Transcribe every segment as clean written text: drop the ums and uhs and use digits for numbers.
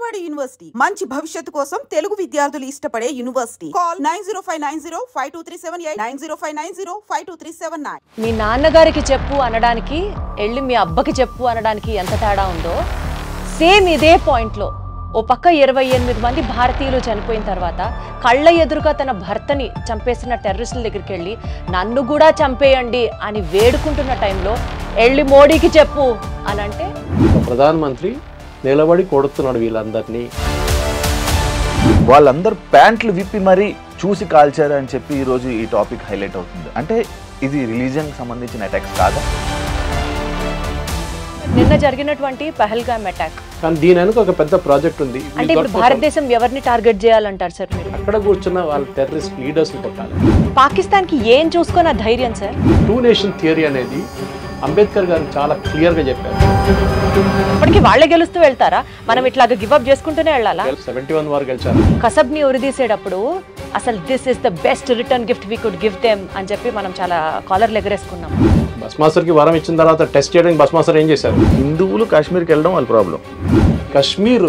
బాలబడి యూనివర్సిటీ మంచి భవిష్యత్తు కోసం తెలుగు విద్యార్థులు ఇష్టపడే యూనివర్సిటీ. కాల్ 9059052378 9059052379. మీ నాన్నగారికి చెప్పు అనడానికి వెళ్ళి మీ అబ్బకి చెప్పు అనడానికి ఎంత తేడా ఉందో సేమ్ ఇదే పాయింట్లో ఓ పక్క 28 మంది భారతీయులు చనిపోయిన తర్వాత కళ్ళ ఎదురుగా తన భర్తని చంపేసిన టెర్రరిస్టుల దగ్గరికి వెళ్ళి నన్ను కూడా చంపేయండి అని వేడుకుంటున్న టైంలో వెళ్ళి మోడీకి చెప్పు అని అంటే ప్రధానమంత్రి నిలబడి కొడుతున్నాడు వీళ్ళందరినీ. వాళ్ళందరూ ప్యాంట్లు విప్పి మరీ చూసి కాల్చారు అని చెప్పి ఈరోజు ఈ టాపిక్ హైలైట్ అవుతుంది. అంటే ఇది రిలీజియన్కి సంబంధించిన అటాక్స్ కాదా? నిన్న జరిగినటువంటి పహల్గామ్ అటాక్ కానీ దీని వెనుక ఒక పెద్ద ప్రాజెక్ట్ ఉంది. అంటే ఇప్పుడు భారతదేశం ఎవరిని టార్గెట్ చేయాలంటారు సార్ మీరు? అక్కడ కూర్చున్న వాళ్ళ టెర్రరిస్ట్ లీడర్స్ కొట్టాలి. పాకిస్తాన్కి ఏం చూసుకున్న ధైర్యం సార్? 2 నేషన్ థియరీ అనేది అంబేద్కర్ గారు చాలా క్లియర్గా చెప్పారు. ఇప్పటికీ వాళ్ళే గెలుస్తూ వెళ్తారా? మనం ఇట్లాగా గివ్అప్ చేసుకుంటూనే వెళ్ళాలా? 71 వారు గెలిచారు. కసబ్ని ఉరిదీసేటప్పుడు అసలు this is the best return gift we could give them అని చెప్పి మనం చాలా కాలర్లు ఎగరేసుకున్నాం. బస్మాసర్కి వరం ఇచ్చిన తర్వాత టెస్ట్ చేయడానికి బస్మాసర్ ఏం చేశారు? హిందువులు కాశ్మీర్కి వెళ్ళడం వాళ్ళ ప్రాబ్లం. కశ్మీర్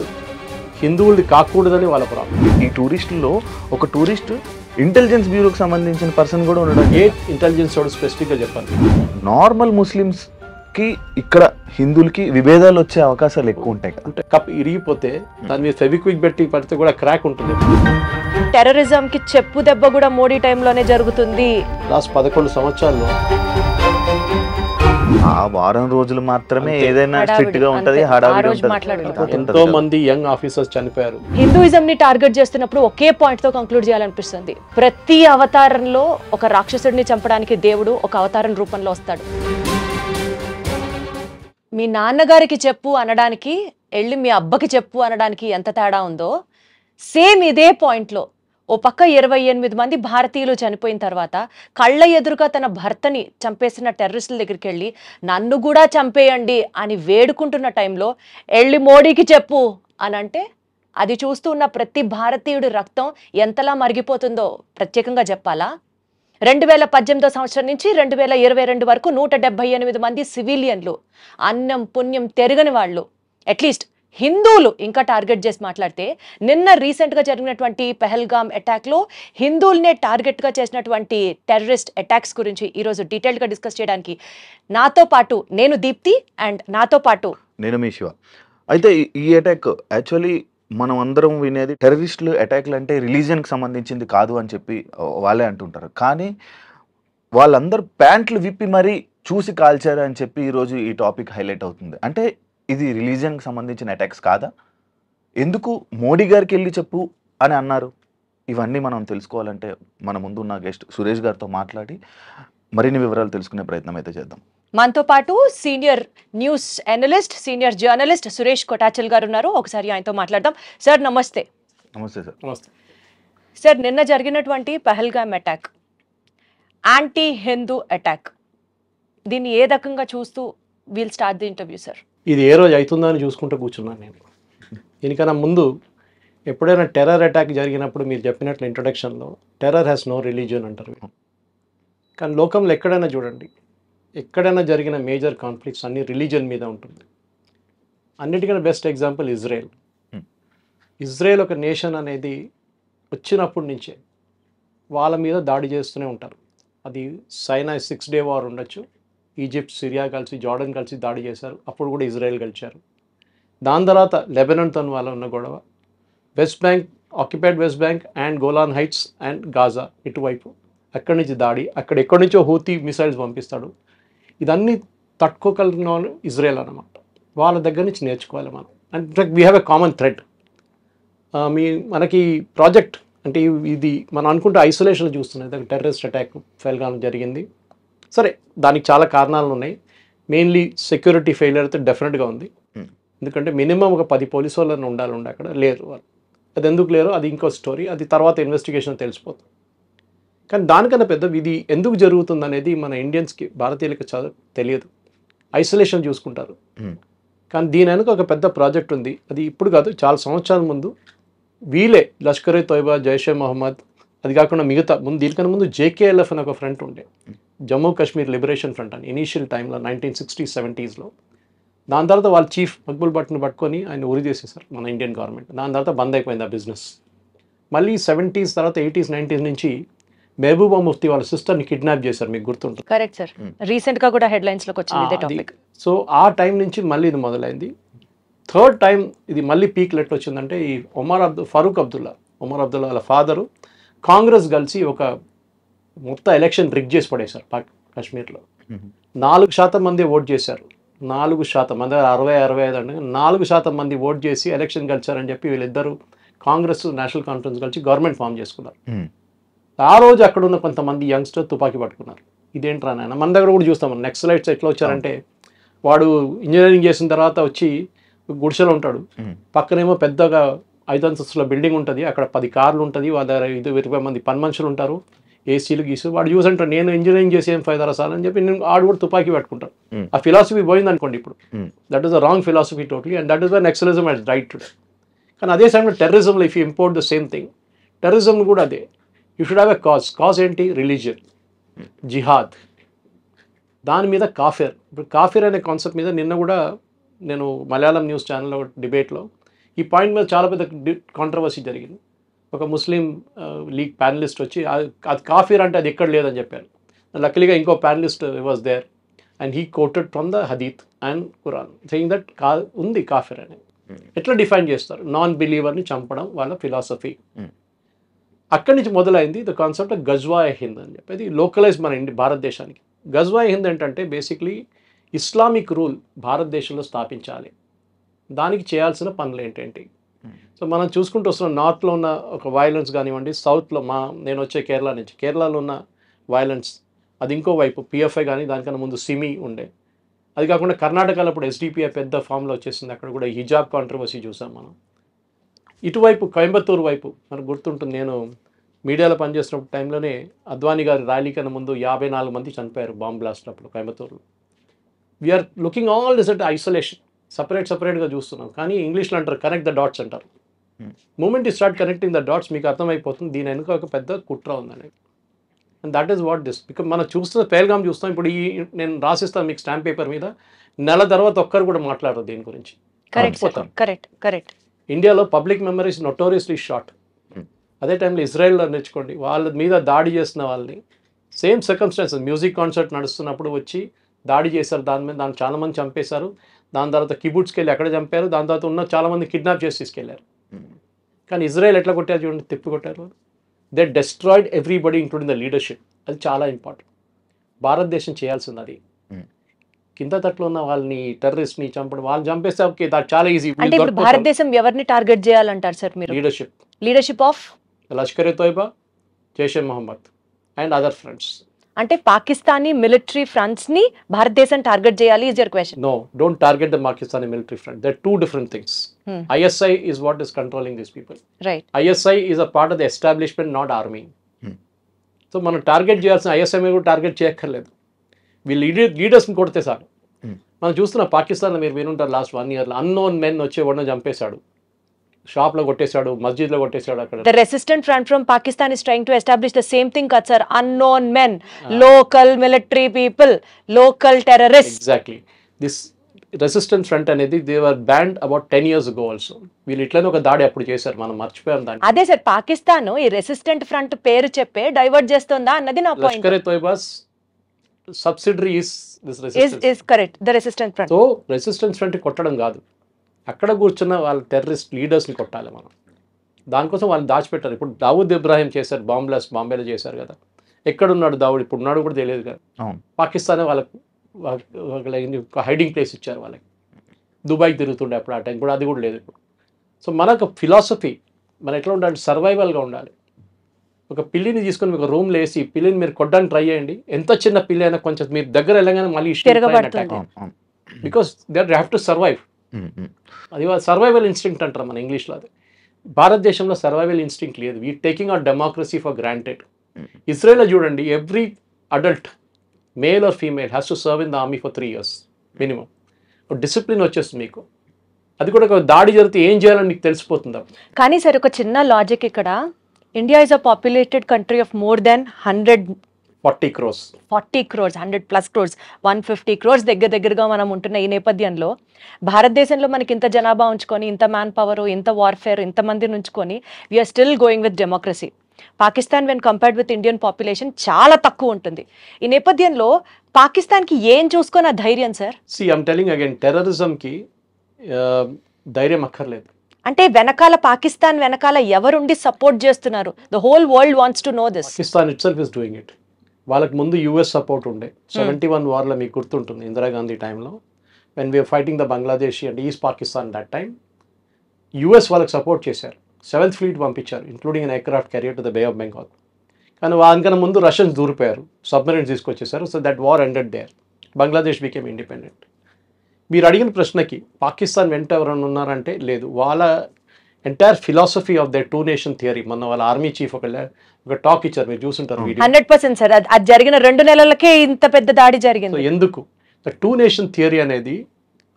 హిందువులది కాకూడదని వాళ్ళ ప్రాబ్లం. ఈ టూరిస్టుల్లో ఒక టూరిస్ట్ ఇంటెలిజెన్స్ బ్యూరోకి సంబంధించిన పర్సన్ కూడా ఉండడం. ఏ ఇంటెలిజెన్స్ వాడు స్పెసిఫిక్గా చెప్పాలి. నార్మల్ ముస్లిమ్స్కి ఇక్కడ హిందువులకి విభేదాలు వచ్చే అవకాశాలు ఎక్కువ ఉంటాయి కదా. అంటే కప్ ఇరిగిపోతే దాని మీద ఫెవిక్విక్ పెట్టి పడితే కూడా క్రాక్ ఉంటుంది. టెర్రరిజంకి చెప్పు దెబ్బ కూడా మోడీ టైంలోనే జరుగుతుంది. లాస్ట్ 11 సంవత్సరాల్లో ఆ వారం రోజులు మాత్రమే ఏదైనా స్ట్రిక్ట్ గా ఉంటది, హడావిడి ఉంటది. ఎంతో మంది యంగ్ ఆఫీసర్స్ చనిపోయారు. హిందూయిజం ని టార్గెట్ చేస్తున్నప్పుడు ఒకే పాయింట్ తో కంక్లూడ్ చేయాలనిపిస్తుంది. ప్రతి అవతారంలో ఒక రాక్షసుడిని చంపడానికి దేవుడు ఒక అవతారం రూపంలో వస్తాడు. మీ నాన్నగారికి చెప్పు అనడానికి వెళ్ళి మీ అబ్బకి చెప్పు అనడానికి ఎంత తేడా ఉందో సేమ్ ఇదే పాయింట్లో ఓ పక్క 28 మంది భారతీయులు చనిపోయిన తర్వాత కళ్ళ ఎదురుగా తన భర్తని చంపేసిన టెర్రరిస్టుల దగ్గరికి వెళ్ళి నన్ను కూడా చంపేయండి అని వేడుకుంటున్న టైంలో వెళ్ళి మోడీకి చెప్పు అని అంటే అది చూస్తూ ఉన్న ప్రతి భారతీయుడి రక్తం ఎంతలా మరిగిపోతుందో ప్రత్యేకంగా చెప్పాలా? 2018 సంవత్సరం నుంచి 2022 వరకు 178 మంది సివిలియన్లు, అన్నం పుణ్యం తెరగని వాళ్ళు, అట్లీస్ట్ హిందువులు ఇంకా టార్గెట్ చేసి మాట్లాడితే నిన్న రీసెంట్గా జరిగినటువంటి పహల్గామ్ అటాక్లో హిందువులనే టార్గెట్గా చేసినటువంటి టెర్రరిస్ట్ అటాక్స్ గురించి ఈరోజు డీటెయిల్గా డిస్కస్ చేయడానికి నాతో పాటు నేను దీప్తి అండ్ నాతో పాటు నేను మీ శివ. అయితే ఈ అటాక్ యాక్చువల్లీ మనం అందరం వినేది టెర్రరిస్టులు అటాక్లు అంటే రిలీజియన్కి సంబంధించింది కాదు అని చెప్పి వాళ్ళే అంటుంటారు. కానీ వాళ్ళందరూ ప్యాంట్లు విప్పి మరీ చూసి కాల్చారు అని చెప్పి ఈరోజు ఈ టాపిక్ హైలైట్ అవుతుంది. అంటే ఇది రిలీజియన్కి సంబంధించిన అటాక్స్ కాదా? ఎందుకు మోడీ గారికి వెళ్ళి చెప్పు అని అన్నారు? ఇవన్నీ మనం తెలుసుకోవాలంటే మన ముందున్న గెస్ట్ సురేష్ గారితో మాట్లాడి మరిన్ని వివరాలు తెలుసుకునే ప్రయత్నం అయితే చేద్దాం. మనతో పాటు senior news analyst, senior journalist Suresh Kotachal గారు ఉన్నారు. ఒకసారి ఆయనతో మాట్లాడదాం. సార్ నమస్తే. నమస్తే సార్. నమస్తే సార్, నిన్న జరిగినటువంటి Pahalgam attack anti Hindu attack, దీన్ని ఏ రకంగా చూస్తూ we'll start the interview sir? ఇది ఏ రోజు అవుతుందో అని చూసుకుంటూ కూర్చున్నాను నేను. దీనికన్నా ముందు ఎప్పుడైనా టెర్రర్ అటాక్ జరిగినప్పుడు మీరు చెప్పినట్లు ఇంట్రొడక్షన్లో టెర్రర్ హ్యాస్ నో రిలీజియన్ అంటారు. కానీ లోకంలో ఎక్కడైనా చూడండి, ఎక్కడైనా జరిగిన మేజర్ కాన్ఫ్లిక్ట్స్ అన్ని రిలీజియన్ మీద ఉంటుంది. అన్నిటికన్నా బెస్ట్ ఎగ్జాంపుల్ ఇజ్రాయెల్. ఇజ్రాయెల్ ఒక నేషన్ అనేది వచ్చినప్పటి నుంచే వాళ్ళ మీద దాడి చేస్తూనే ఉంటారు. అది సైనా 6 డే వార్ ఉండొచ్చు, ఈజిప్ట్, సిరియా కలిసి, జార్డన్ కలిసి దాడి చేశారు, అప్పుడు కూడా ఇజ్రాయెల్ గెలిచారు. దాని తర్వాత లెబనాన్తో వాళ్ళ ఉన్న గొడవ, west bank, occupied west bank and Golan heights and Gaza ఇటువైపు, అక్కడి నుంచి దాడి, అక్కడ ఎక్కడి నుంచో హూతీ మిసైల్స్ పంపిస్తాడు. ఇదన్నీ తట్టుకోగలిగిన వాళ్ళు ఇజ్రాయెల్ అన్నమాట. వాళ్ళ దగ్గర నుంచి నేర్చుకోవాలి మనం. And in fact we have a common thread. మనకి ప్రాజెక్ట్ అంటే ఇది మనం అనుకుంటే ఐసోలేషన్లో చూస్తున్నాయి. టెర్రరిస్ట్ అటాక్ పహల్గామ్ జరిగింది. సరే, దానికి చాలా కారణాలు ఉన్నాయి. మెయిన్లీ సెక్యూరిటీ ఫెయిలియర్ అయితే డెఫినెట్గా ఉంది. ఎందుకంటే మినిమం ఒక 10 పోలీసు వాళ్ళని ఉండాలి, అక్కడ లేరు వాళ్ళు. అది ఎందుకు లేరు అది ఇంకో స్టోరీ, అది తర్వాత ఇన్వెస్టిగేషన్ తెలిసిపోతుంది. కానీ దానికన్నా పెద్ద ఇది ఎందుకు జరుగుతుంది అనేది మన ఇండియన్స్కి, భారతీయులకి తెలియదు. ఐసోలేషన్ చూసుకుంటారు. కానీ దీని వెనుక ఒక పెద్ద ప్రాజెక్ట్ ఉంది. అది ఇప్పుడు కాదు, చాలా సంవత్సరాల ముందు వీలే లష్కర్-ఏ తోయిబా, జైషే మొహమ్మద్, అది కాకుండా మిగతా దీనికన్నా ముందు JKLF అని ఒక ఫ్రంట్ ఉండే, జమ్మూ కాశ్మీర్ లిబరేషన్ ఫ్రంట్ అని. ఇనీషియల్ టైంలో 1960s, 70s దాని తర్వాత వాళ్ళ చీఫ్ మక్బుల్ భట్ని పట్టుకొని ఆయన ఉరి చేసేసారు మన ఇండియన్ గవర్నమెంట్. దాని తర్వాత బంద్ అయిపోయింది ఆ బిజినెస్. మళ్ళీ 70s తర్వాత 80s 90s నుంచి మెహబూబా ముఫ్తీ వాళ్ళ సిస్టర్ని కిడ్నాప్ చేశారు, మీకు గుర్తుంటుంది. కరెక్ట్ సార్, రీసెంట్ గా కూడా హెడ్లైన్స్ లోకి వచ్చింది ఇదే టాపిక్. సో ఆ టైం నుంచి మళ్ళీ ఇది మొదలైంది. థర్డ్ టైం ఇది మళ్ళీ పీక్ ఎట్లా వచ్చిందంటే ఈ ఫరూక్ అబ్దుల్లా వాళ్ళ ఫాదరు కాంగ్రెస్ కలిసి ఒక మొత్తం ఎలక్షన్ రిగ్ చేసి పడేశారు కాశ్మీర్లో. 4% మంది ఓట్ చేశారు. 4% మన దగ్గర 60-65 అంటే 4% మంది ఓట్ చేసి ఎలక్షన్ గెలిచారని చెప్పి వీళ్ళిద్దరూ కాంగ్రెస్ నేషనల్ కాన్ఫరెన్స్ కలిసి గవర్నమెంట్ ఫామ్ చేసుకున్నారు. ఆ రోజు అక్కడ ఉన్న కొంతమంది యంగ్స్టర్ తుపాకీ పట్టుకున్నారు. ఇదేంట్రా నాయన, మన దగ్గర కూడా చూస్తాం నెక్సలైట్స్ ఎట్లా వచ్చారంటే వాడు ఇంజనీరింగ్ చేసిన తర్వాత వచ్చి గుడిసెలో ఉంటాడు, పక్కనేమో పెద్దగా 5 అంతస్తుల బిల్డింగ్ ఉంటుంది, అక్కడ 10 కార్లు ఉంటుంది, వాళ్ళ దగ్గర 20 మంది పని మనుషులు ఉంటారు, ఏసీలు గీసు. వాడు చూసంటాడు నేను ఇంజనీరింగ్ చేసి ఏం ఫైదా సార్ అని చెప్పి నేను ఆడు కూడా తుపాకీ పెట్టుకుంటాను. ఆ ఫిలాసఫీ పోయింది అనుకోండి ఇప్పుడు. That is the wrong philosophy totally and that is the Naxalism at right today. కానీ అదే సమయంలో టెర్రరిజంలో if you import the same thing, terrorism కూడా అదే. You should have a cause ఏంటి? రిలీజియన్, జిహాద్, దాని మీద కాఫిర్. ఇప్పుడు కాఫిర్ అనే కాన్సెప్ట్ మీద నిన్న కూడా నేను మలయాళం న్యూస్ ఛానల్లో డిబేట్లో ఈ పాయింట్ మీద చాలా పెద్ద కాంట్రవర్సీ జరిగింది. ఒక ముస్లిం లీగ్ ప్యానలిస్ట్ వచ్చి అది కాఫిర్ అంటే అది ఎక్కడ లేదని చెప్పారు. లక్కీగా ఇంకో panellist was there and he quoted from the Hadith and Quran saying that ఉంది కాఫిర్ అని. ఎట్లా డిఫైన్ చేస్తారు? నాన్ బిలీవర్ని చంపడం వాళ్ళ ఫిలాసఫీ. అక్కడి నుంచి మొదలైంది ద కాన్సెప్ట్ ఆఫ్ గజ్వాయ్ హింద్ అని చెప్పి. అది లోకలైజ్ మన భారతదేశానికి. గజ్వాయ్ హింద్ ఏంటంటే బేసిక్లీ ఇస్లామిక్ రూల్ భారతదేశంలో స్థాపించాలి, దానికి చేయాల్సిన పనులు ఏంటంటే. సో మనం చూసుకుంటూ వస్తున్నాం నార్త్లో ఉన్న ఒక వైలెన్స్ కానివ్వండి, సౌత్లో నేను వచ్చే కేరళ నుంచి, కేరళలో ఉన్న వైలెన్స్ అది ఇంకో వైపు పిఎఫ్ఐ కానీ దానికన్నా ముందు సిమి ఉండే. అది కాకుండా కర్ణాటకలో ఇప్పుడు ఎస్డిపిఐ పెద్ద ఫామ్లో వచ్చేసింది, అక్కడ కూడా హిజాబ్ కాంట్రవర్సీ చూసాం మనం. ఇటువైపు కోయంబత్తూరు వైపు మనకు గుర్తుంటుంది, నేను మీడియాలో పనిచేస్తున్న టైంలోనే అద్వానీ గారి ర్యాలీ కన్నా ముందు 54 మంది చనిపోయారు బాంబ్ బ్లాస్ట్ అప్పుడు కోయంబత్తూరులో. We're looking all this at isolation, సపరేట్గా చూస్తున్నాం. కానీ ఇంగ్లీష్లో అంటారు కనెక్ట్ ద డాట్స్ అంటారు. Moment you start connecting the dots మీకు అర్థమైపోతుంది దీని వెనుక ఒక పెద్ద కుట్ర ఉందని. And that is what this. Because మనం చూస్తున్న పేల్గామ్ చూస్తాం. ఇప్పుడు నేను రాసిస్తాను మీకు స్టాంప్ పేపర్ మీద, నెల తర్వాత ఒక్కరు కూడా మాట్లాడరు దీని గురించి. కరెక్ట్. ఇండియాలో పబ్లిక్ మెమరీస్ నోటోరియస్లీ షార్ట్. అదే టైంలో ఇజ్రాయెల్లో నేర్చుకోండి, వాళ్ళ మీద దాడి చేసిన వాళ్ళని సేమ్ సర్కమ్స్టాన్సెస్, మ్యూజిక్ కాన్సర్ట్ నడుస్తున్నప్పుడు వచ్చి దాడి చేశారు, దాన్ని చాలామంది చంపేశారు. దాని తర్వాత కిబుట్స్కి వెళ్ళి అక్కడ చంపారు. దాని తర్వాత ఉన్న చాలామంది కిడ్నాప్ చేసి తీసుకెళ్లారు. కానీ ఇజ్రాయెల్ ఎట్లా కొట్టారు చూడండి, తిప్పి కొట్టారు. They destroyed everybody including the leadership. అది చాలా ఇంపార్టెంట్. భారతదేశం చేయాల్సింది అది. కింద తట్లో ఉన్న వాళ్ళని టెర్రరిస్ట్ని చంపడం, వాళ్ళని చంపేస్తే ఓకే దట్ చాలా ఈజీ. అంటే ఇప్పుడు భారతదేశం ఎవరిని టార్గెట్ చేయాలంటారు సార్ మీరు? Leadership of Lashkar e Taiba, Jaishe Mohammed and other friends. అంటే పాకిస్తానీ మిలిటరీ ఫ్రంట్స్ ని భారతదేశం టార్గెట్ చేయాలి is your question? No, don't target the Pakistani military front. They're two different things. ISI is what is controlling these people. Right. ISI is a part of the establishment, not army. So మనం target చేయాల్సిన ISI కూడా target చేయక్కర్లేదు. వీళ్ళు లీడర్స్ని కొడితే sir. మనం చూస్తున్న పాకిస్తాన్లో మీరు వినుంటారు లాస్ట్ 1 yearలో అన్నోన్ మెన్ వచ్చి ఎవరినో చంపేశాడు, షాప్లో కొట్టేశాడు, మస్జిద్లో కొట్టేశాడు. అక్కడ the resistant front from Pakistan is trying to establish the same thing kad sir, unknown men, local military people, local terrorists. Exactly. This resistance front అనేది they were banned about 10 years ago also. వీళ్ళు ఇట్లనే ఒక దాడి అప్పుడు చేశారు, మనం మర్చిపోయాం దాన్ని. అదే సార్, పాకిస్తాన్ ఈ రెసిస్టెంట్ ఫ్రంట్ పేరు చెప్పే డైవర్ట్ చేస్తుందా అన్నది నా point. Lashkar e Taiba's subsidiary is this resistance. is correct, the resistant front. So resistance front కొట్టడం కాదు, అక్కడ కూర్చున్న వాళ్ళ టెర్రరిస్ట్ లీడర్స్ని కొట్టాలి మనం. దానికోసం వాళ్ళు దాచిపెట్టారు. ఇప్పుడు దావూద్ ఇబ్రాహిం చేశారు, బాంబ్ బ్లాస్ట్ బాంబేలో చేశారు కదా. ఎక్కడున్నాడు దావూద్? ఇప్పుడు ఉన్నాడు కూడా తెలియదు కదా. పాకిస్తానే వాళ్ళకు హైడింగ్ ప్లేస్ ఇచ్చారు వాళ్ళకి. దుబాయ్కి తిరుగుతుండే అప్పుడు ఆ టైం కూడా, అది కూడా లేదు ఇప్పుడు. సో మనకు ఫిలాసఫీ మనం ఎట్లా ఉండాలి, సర్వైవల్గా ఉండాలి. ఒక పిల్లిని తీసుకొని ఒక రూమ్లో వేసి పిల్లిని మీరు కొట్టడానికి ట్రై చేయండి, ఎంత చిన్న పిల్లి అయినా కొంచెం మీరు దగ్గర వెళ్ళగానే మళ్ళీ attack, because they have to survive. అది సర్వైవల్ ఇన్స్టింక్ట్ అంటారు మన ఇంగ్లీష్లో. అది భారతదేశంలో సర్వైవల్ ఇన్స్టింక్ట్ లేదు. We taking our democracy for granted. ఇజ్రాయెల్లో చూడండి, every adult male or female has to serve in the army for 3 years minimum. Discipline వచ్చేస్తుంది మీకు. అది కూడా ఒక దాడి జరిగితే ఏం చేయాలని మీకు తెలిసిపోతుంది. కానీ సార్ ఒక చిన్న లాజిక్ ఇక్కడ, India is a populated country of more than 100 40 crores. 40 crores, 100+ crores, 150 crores దగ్గరగా మనం ఉంటున్న ఈ నేపథ్యంలో భారతదేశంలో మనకి ఇంత జనాభా ఉంచుకొని, ఇంత మ్యాన్ పవర్, ఇంత వార్ఫేర్, ఇంతమందిని ఉంచుకొని we are still going with democracy. Pakistan when compared with Indian population చాలా తక్కువ ఉంటుంది. ఈ నేపథ్యంలో పాకిస్తాన్కి ఏం చూసుకొని ఆ ధైర్యం sir? See, I'm telling again, టెర్రరిజంకి ధైర్యం అక్కర్లేదు. అంటే వెనకాల పాకిస్తాన్ వెనకాల ఎవరుండి సపోర్ట్ చేస్తున్నారు? The whole world wants to know this. Pakistan it self is doing it. వాళ్ళకి ముందు యుఎస్ సపోర్ట్ ఉండే 71 వార్లో మీకు గుర్తుంటుంది, ఇందిరాగాంధీ టైంలో when we are fighting the Bangladeshi and east Pakistan that time US వాళ్ళకి సపోర్ట్ చేశారు. 7th ఫ్లీట్ పంపించారు, including an aircraft carrier to the bay of Bengal. కానీ దానికన్నా ముందు Russians దూరిపోయారు, submarines తీసుకొచ్చేసారు. So that war ended there, Bangladesh became independent. మీరు అడిగిన ప్రశ్నకి పాకిస్తాన్ వెంట ఎవరైనా ఉన్నారంటే లేదు. వాళ్ళ entire philosophy of the 2 nation theory, మొన్న వాళ్ళ ఆర్మీ చీఫ్ ఒక టాక్ ఇచ్చారు, మీరు చూసుంటారు వీడియో. 100% సార్, అది జరిగిన 2 నెలలకే ఇంత పెద్ద దాడి జరిగింది. సో ఎందుకు ద 2 నేషన్ థియరీ అనేది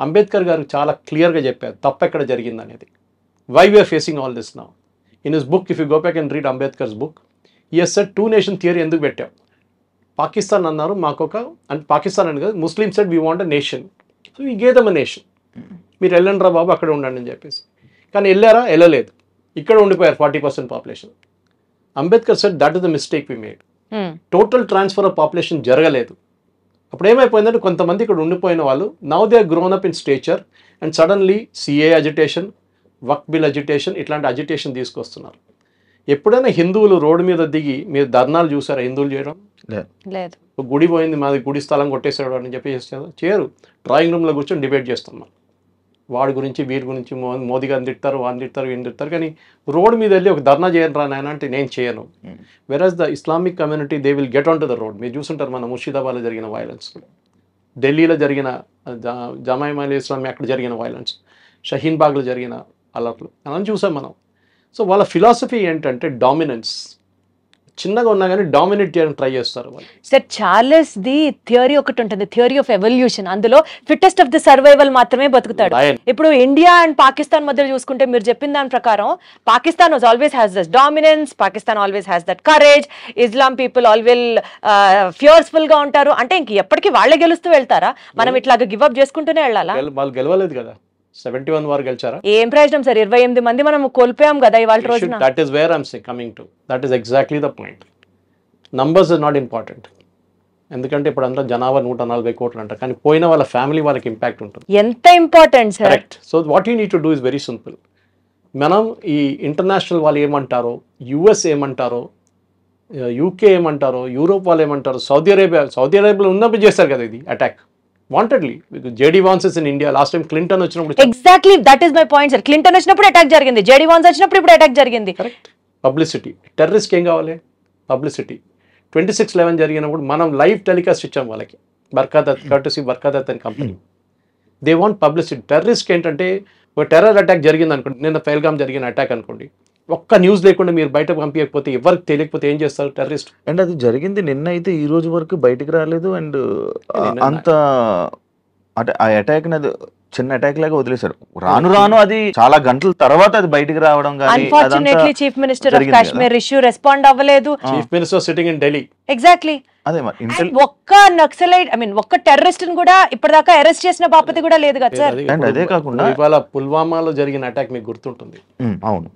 అంబేద్కర్ గారు చాలా క్లియర్గా చెప్పారు తప్పెక్కడ జరిగింది అనేది. Why we're facing all this now in his book, if you go back and read Ambedkar's book, he has said 2 nation theory ఎందుకు పెట్టాం. పాకిస్తాన్ అన్నారు మాకొక, అంటే పాకిస్తాన్ అని కాదు, Muslim said we want a nation, so we gave them a nation. మీరు వెళ్ళండి రా బాబు అక్కడ ఉండండి అని చెప్పేసి. కానీ వెళ్ళారా? వెళ్ళలేదు, ఇక్కడ ఉండిపోయారు 40% population. Ambedkar said that is the mistake we made. Total transfer of population జరగలేదు. అప్పుడు ఏమైపోయిందంటే కొంతమంది ఇక్కడ ఉండిపోయిన వాళ్ళు now they are grown up in stature and suddenly CA agitation, Waqf bill agitation, ఇట్లాంటి అజిటేషన్ తీసుకొస్తున్నారు. ఎప్పుడైనా హిందువులు రోడ్డు మీద దిగి మీరు ధర్నాలు చూసారా హిందువులు చేయడం? లేదు. గుడి పోయింది మాది, గుడి స్థలం కొట్టేసాడు అని చెప్పి చేయరు. డ్రాయింగ్ రూమ్లో కూర్చొని డిబేట్ చేస్తున్నాం, వాడి గురించి వీరి గురించి, మోదీ గారిని తిడతారు, వాడిని తిడతారు, వీడిని తిడతారు. కానీ రోడ్ మీద వెళ్ళి ఒక ధర్నా చేయను రా నాయన అంటే నేను చేయను. వెరాజ్ the Islamic community they will get on to the road. మీరు చూసుంటారు మన ముర్షిదాబాద్లో జరిగిన వైలెన్స్, ఢిల్లీలో జరిగిన జమాయిమా ఇస్లామీ అక్కడ జరిగిన వైలెన్స్, షహీన్ బాగ్లో జరిగిన అలర్ట్లు అని చూసాం మనం. సో వాళ్ళ ఫిలాసఫీ ఏంటంటే డామినెన్స్. చిన్నగా ఉన్నా కానీ డామినేట్ చేయడానికి ట్రై చేస్తారు వాళ్ళు. సార్ చార్లెస్ ది థియరీ ఒకటి ఉంటుంది, థియరీ ఆఫ్ ఎవల్యూషన్. అందులో ఫిట్టెస్ట్ ఆఫ్ ది సర్వైవల్ మాత్రమే బతుకుతాడు. ఇప్పుడు ఇండియా అండ్ పాకిస్తాన్ మధ్య చూసుకుంటే మీరు చెప్పిన దాని ప్రకారం Pakistan always has that dominance, Pakistan always has that courage, Islam people always fearful గా ఉంటారు. అంటే ఇంక ఎప్పటికీ వాళ్ళే గెలుస్తూ వెళ్తారా? మనం ఇట్లాగా గివ్ అప్ చేసుకుంటూనే వెళ్ళాలా? వాళ్ళు గెలవలేదు కదా, 71 వారు గెలిచారా? ఏం ప్రయోజనం సార్? 28 మంది మనం కోల్పోయాం కదా ఇవాళ రోజున. That is where I'm coming to. That is exactly the point. Numbers is not important. ఎందుకంటే ఇప్పుడు అందరూ జనాభా 140 కోట్లు అంటారు, కానీ పోయిన వాళ్ళ ఫ్యామిలీ వాళ్ళకి ఇంపాక్ట్ ఉంటుంది. ఎంత important sir. Correct. So what you need to do is very simple. మనం ఈ ఇంటర్నేషనల్ వాళ్ళు ఏమంటారో, యుఎస్ ఏమంటారో, యూకే ఏమంటారో, యూరోప్ వాళ్ళు ఏమంటారో, సౌదీ అరేబియాలో ఉన్నప్పుడు చేస్తారు కదా ఇది attack wantedly. JD Vance is in India. Last time Clinton వచ్చినప్పుడు exactly that is my point sir. Clinton వచ్చినప్పుడు అటాక్ జరిగింది, జేడీ వాన్స్ వచ్చినప్పుడు ఇప్పుడు అటాక్ జరిగింది. కరెక్ట్. పబ్లిసిటీ. టెర్రరిస్ట్కి ఏం కావాలి? పబ్లిసిటీ. 26/11 జరిగినప్పుడు మనం లైవ్ టెలికాస్ట్ ఇచ్చాం వాళ్ళకి, బర్కాదత్ అని కంపెనీ. They want publicity. టెర్రరిస్ట్కి ఏంటంటే ఒక టెర్రర్ అటాక్ జరిగింది అనుకోండి, నిన్న పెహల్గాం జరిగిన అటాక్ అనుకోండి, ఒక్క న్యూస్ లేకుండా మీరు బయటకు పంపించకపోతే, ఎవరికి తెలియకపోతే ఏం చేస్తారు టెర్రరిస్ట్? అండ్ అది జరిగింది నిన్న అయితే ఈ రోజు వరకు బయటికి రాలేదు. అండ్ అంత అంటే ఆ అటాక్ చిన్న అటాక్ లాగా వదిలేశారు. రాను అది చాలా గంటల తర్వాత అది బయటికి రావడం. Unfortunately chief minister of Kashmir issue respond అవ్వలేదు. Chief minister sitting in Delhi. Exactly. అదే ఒక్క నక్సలైట్ ఒక్క టెర్రరిస్ట్ ని కూడా ఇప్పటిదాకా అరెస్ట్ చేసిన బాపతి కూడా లేదు కదా సార్. అండ్ అదే కాకుండా ఇవాళ పుల్వామాలో జరిగిన అటాక్ మీకు గుర్తుంటుంది. అవును,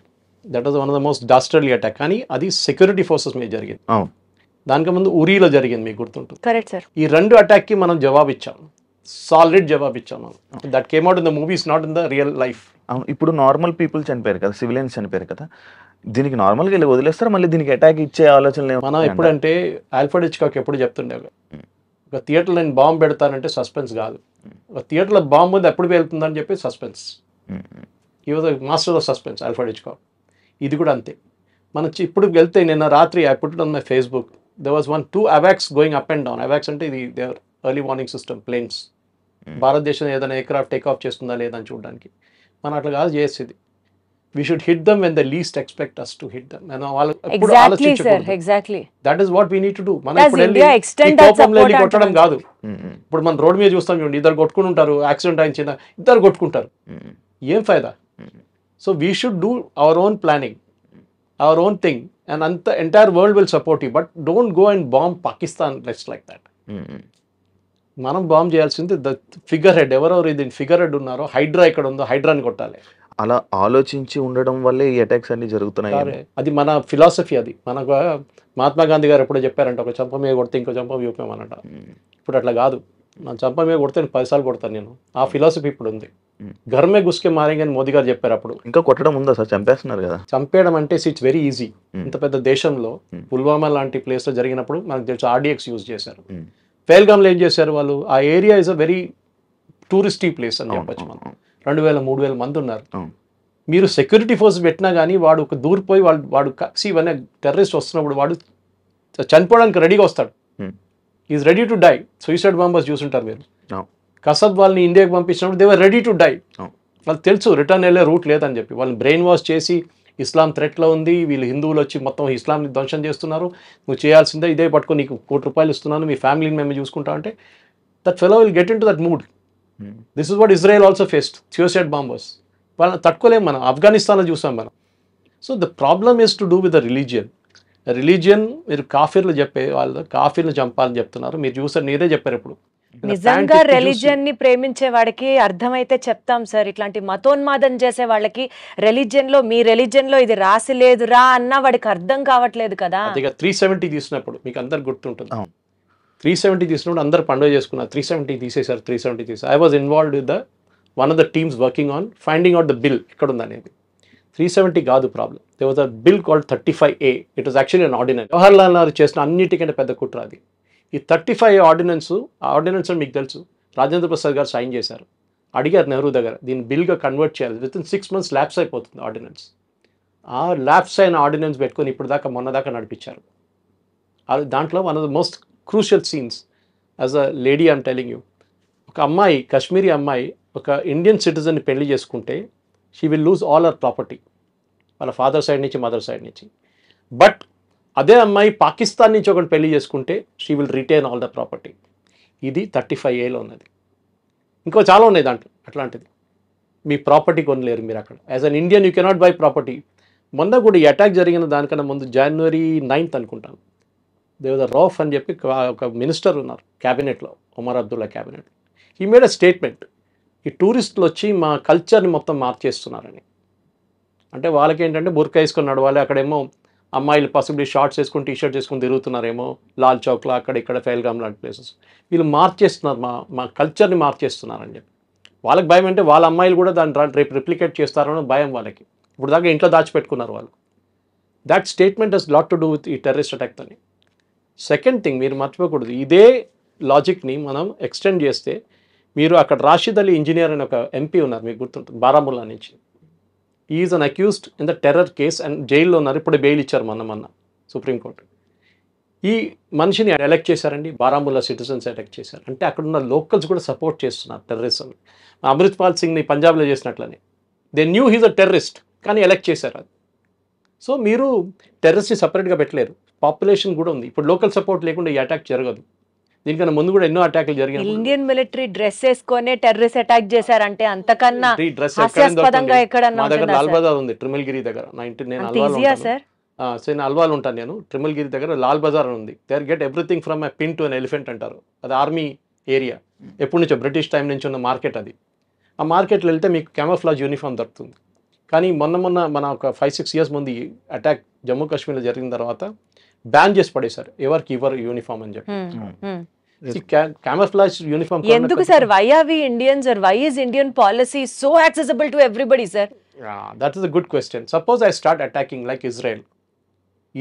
that was one of the most dastardly attack. కానీ అది సెక్యూరిటీ ఫోర్సెస్ మీద జరిగింది. అవును, దానికి ముందు ఉరీలో జరిగింది, మీకు గుర్తుంటుంది. Correct sir. ఈ 2 అటాక్ కి మనం జవాబు ఇచ్చాం, సాలిడ్ జవాబు ఇచ్చాం మనం. That came out in the movies, not in the real life. అవును. ఇప్పుడు నార్మల్ పీపుల్ చనిపోయారు కదా, సివిలియన్స్ చనిపోయారు కదా, దీనికి నార్మల్గా వెళ్ళి వదిలేస్తారు, మళ్ళీ దీనికి అటాక్ ఇచ్చే ఆలోచన మనం ఎప్పుడంటే ఆల్ఫ్రెడ్ హిచ్కాక్ ఎప్పుడు చెప్తుండే, ఒక థియేటర్లో నేను బాంబు పెడతానంటే సస్పెన్స్ కాదు, ఒక థియేటర్లో బాంబు ఉంది ఎప్పుడు వెళ్తుందని చెప్పి సస్పెన్స్. ఈ was master of suspense Alfred Hitchcock. ఇది కూడా అంతే. మనం ఇప్పుడు వెళ్తే నిన్న రాత్రి I put it on my Facebook, there was 2 AWACS going up and down. AWACS అంటే ఇది their early warning system, planes. భారతదేశం ఏదైనా ఎయిర్క్రాఫ్ట్ టేక్ ఆఫ్ చేస్తుందా లేదని చూడడానికి. మనం అట్లా కాదు చేసేది. We should hit them when they least expect us to hit them. Exactly. That is what we need to do. మనం ఇప్పుడు వెళ్ళి కొట్టడం కాదు. ఇప్పుడు మనం రోడ్ మీద చూస్తాం చూడండి, ఇద్దరు కొట్టుకుని ఉంటారు, యాక్సిడెంట్ అయిన ఇద్దరు కొట్టుకుంటారు, ఏం ఫైదా? So we should do our own planning, our own thing. And అంత entire world will support you, but don't go and bomb Pakistan let's like that. మనం బాంబ్ చేయాల్సింది ద ఫిగర్ హెడ్, ఎవరెవరు ఇది ఫిగర్ హెడ్ ఉన్నారో, హైడ్రా ఇక్కడ ఉందో హైడ్రాని కొట్టాలి. అలా ఆలోచించి ఉండడం వల్లే ఈ అటాక్స్ అన్ని జరుగుతున్నాయి. అది మన ఫిలాసఫీ. అది మనకు మహాత్మా గాంధీ గారు ఎప్పుడో చెప్పారంట, ఒక చంప మీద కొడితే ఇంకో చంప చూపామన్నట. ఇప్పుడు అట్లా కాదు, నా చంప మీద కొడితే 10 సార్లు కొడతాను నేను. ఆ ఫిలాసఫీ ఇప్పుడు ఉంది. ఘర్మే గుస్కే మారేంగే అని మోదీ గారు చెప్పారు అప్పుడు. ఇంకా కొట్టడం ఉందా సార్? చంపేస్తున్నారు కదా. చంపేయడం అంటే ఇట్స్ వెరీ ఈజీ. ఇంత పెద్ద దేశంలో పుల్వామా లాంటి ప్లేస్లో జరిగినప్పుడు మనకు తెలుసు ఆర్డీఎక్స్ యూజ్ చేశారు. పేల్గామ్లో ఏం చేశారు వాళ్ళు? ఆ area is a very touristy place అని చెప్పొచ్చు. మనం 2000-3000 మంది ఉన్నారు. మీరు సెక్యూరిటీ ఫోర్స్ పెట్టినా కానీ వాడు ఒక దూరిపోయి వాడు ఇవన్నీ టెర్రరిస్ట్ వస్తున్నప్పుడు వాడు చనిపోవడానికి రెడీగా వస్తాడు. Is ready to die. Suicide bombers చూసుంటారు మీరు. కసబ్ వాళ్ళని ఇండియాకి పంపించినప్పుడు they were ready to die. వాళ్ళకి తెలుసు రిటర్న్ వెళ్ళే రూట్ లేదని చెప్పి. వాళ్ళని బ్రెయిన్ వాష్ చేసి ఇస్లాం థ్రెట్లో ఉంది, వీళ్ళు హిందువులు వచ్చి మొత్తం ఇస్లాంని ధ్వంసం చేస్తున్నారు, నువ్వు చేయాల్సిందే ఇదే పట్టుకొని నీకు ₹1 ఇస్తున్నాను, మీ ఫ్యామిలీని మేము చూసుకుంటా అంటే that fellow will get in to that mood. This is what Israel also faced, suicide bombers. వాళ్ళని తట్టుకోలేం మనం. ఆఫ్ఘనిస్తాన్లో చూసాం మనం. So the problem is to do with the religion. Religion మీరు కాఫీర్లు చెప్పే వాళ్ళు కాఫీర్లు చంపాలని చెప్తున్నారు. మీరు చూసారు, మీరే చెప్పారు ఇప్పుడు. నిజంగా రిలీజియన్ ని ప్రేమించే వాడికి అర్థమైతే చెప్తాం సార్. ఇట్లాంటి మతోన్మాదం చేసే వాళ్ళకి రిలీజియన్ లో, మీ రిలీజియన్ లో ఇది రాసి లేదురా అన్న వాడికి అర్థం కావట్లేదు కదా. 370 తీసినప్పుడు మీకు అందరు గుర్తుంటుంది. 370 తీసినప్పుడు అందరు పండుగ చేసుకున్నారు. 370 తీసేశారు. 370 తీసారు. I was involved with one of the teams working on finding out the bill ఎక్కడ ఉందనేది. 370 కాదు problem. They was a bill called 35A. It was actually an ordinance. Jawaharlal Nehru చేసిన అన్నిటికంటే పెద్ద కుట్ర అది. ఈ 35A ఆర్డినెన్స్ మీకు తెలుసు, రాజేంద్ర ప్రసాద్ గారు సైన్ చేశారు. అడిగారు నెహ్రూ దగ్గర, దీన్ని బిల్గా కన్వర్ట్ చేయాలి. విత్ ఇన్ 6 months ల్యాప్స్ అయిపోతుంది ఆర్డినెన్స్. ఆ ల్యాప్స్ అయిన ఆర్డినెన్స్ పెట్టుకొని ఇప్పుడు దాకా మొన్న దాకా నడిపించారు. దాంట్లో one of the most crucial scenes as a lady I'm telling you, ఒక అమ్మాయి, కాశ్మీరీ అమ్మాయి ఒక ఇండియన్ సిటిజన్ని పెళ్లి చేసుకుంటే she will lose all our property, వాళ్ళ ఫాదర్ సైడ్ నుంచి మదర్ సైడ్ నుంచి. బట్ అదే అమ్మాయి పాకిస్తాన్ నుంచి ఒకటి పెళ్లి చేసుకుంటే she will retain all the property. ఇది 35Aలో ఉన్నది. ఇంకో చాలా ఉన్నాయి దాంట్లో అట్లాంటిది. మీ ప్రాపర్టీ కొనలేరు మీరు అక్కడ. As an Indian you cannot by property. మొన్న కూడా ఈ అటాక్ జరిగిన దానికన్నా ముందు January 9th అనుకుంటాను, దేవద రౌఫ్ అని చెప్పి ఒక మినిస్టర్ ఉన్నారు క్యాబినెట్లో, ఒమర్ అబ్దుల్లా క్యాబినెట్. ఈ మేడ్ అ స్టేట్మెంట్, ఈ టూరిస్టులు వచ్చి మా కల్చర్ని మొత్తం మార్చేస్తున్నారని. అంటే వాళ్ళకి ఏంటంటే బుర్కా వేసుకొని నడవాలి, అక్కడేమో అమ్మాయిలు పాసిబిలీ షార్ట్స్ వేసుకొని టీషర్ట్ వేసుకొని తిరుగుతున్నారేమో లాల్ చౌక్లో అక్కడ ఇక్కడ ఫెయిల్గామ్ లాంటి ప్లేసెస్. వీళ్ళు మార్చేస్తున్నారు, మా కల్చర్ని మార్చేస్తున్నారని చెప్పి. వాళ్ళకి భయం అంటే వాళ్ళ అమ్మాయిలు కూడా దాన్ని రేపు రిప్లికేట్ చేస్తారని భయం వాళ్ళకి. ఇప్పుడు దాకా ఇంట్లో దాచిపెట్టుకున్నారు వాళ్ళు. That statement has lot to do with ఈ టెర్రరిస్ట్ అటాక్ అని. సెకండ్ థింగ్ మీరు మర్చిపోకూడదు, ఇదే లాజిక్ని మనం ఎక్స్టెండ్ చేస్తే మీరు అక్కడ రాషిద్ అలీ ఇంజనీర్ అని ఒక ఎంపీ ఉన్నారు, మీకు గుర్తుంటుంది, బారాముల్లా నుంచి. Is an accused in the terror case and జైల్లో ఉన్నారు. ఇప్పుడు బెయిల్ ఇచ్చారు మొన్న సుప్రీంకోర్టు. ఈ మనిషిని ఎలెక్ట్ చేశారండి, బారాముల్లా సిటిజన్స్ ఎలెక్ట్ చేశారు. అంటే అక్కడ ఉన్న లోకల్స్ కూడా సపోర్ట్ చేస్తున్నారు టెర్రరిజం. అమృత్పాల్ సింగ్ని పంజాబ్లో చేసినట్లనే they knew he's a terrorist, కానీ ఎలెక్ట్ చేశారు అది. సో మీరు టెర్రరిస్ట్ని సపరేట్గా పెట్టలేరు, పాపులేషన్ కూడా ఉంది. ఇప్పుడు లోకల్ సపోర్ట్ లేకుండా ఈ అటాక్ జరగదు. దీనికన్నా ముందు కూడా ఎన్నో అటాక్లు జరిగాయి. ఇండియన్ మిలిటరీ డ్రెస్ వేసుకొని టెర్రరిస్ట్ అటాక్ చేశారంటే అంతకన్నా హాస్యాస్పదంగా ఎక్కడన్నా మా దగ్గర లాల్ బజార్ ఉంది ట్రిమల్గిరి దగ్గర. నేను అల్వాల్ ఉంటాను, నేను ట్రిమల్గిరి దగ్గర లాల్ బజార్ ఉంది. They get everything from a pin to an elephant అంటారు. అది ఆర్మీ ఏరియా, ఎప్పటి నుంచో బ్రిటిష్ టైం నుంచి ఉన్న మార్కెట్ అది. ఆ మార్కెట్లో వెళ్తే మీకు క్యామోఫ్లాజ్ యూనిఫామ్ దొరుకుతుంది. కానీ మొన్న మన ఒక 5-6 years ముందు ఈ అటాక్ జమ్మూ కాశ్మీర్లో జరిగిన తర్వాత బ్యాన్ చేసి పడేశారు, ఎవరికి ఇవ్వరు యూనిఫామ్ అని చెప్పి. Camouflage uniform. ఎందుకు sir? why are we Indians or why is Indian policy so accessible to everybody, sir? Yeah, that is a good question. Suppose I start attacking like Israel.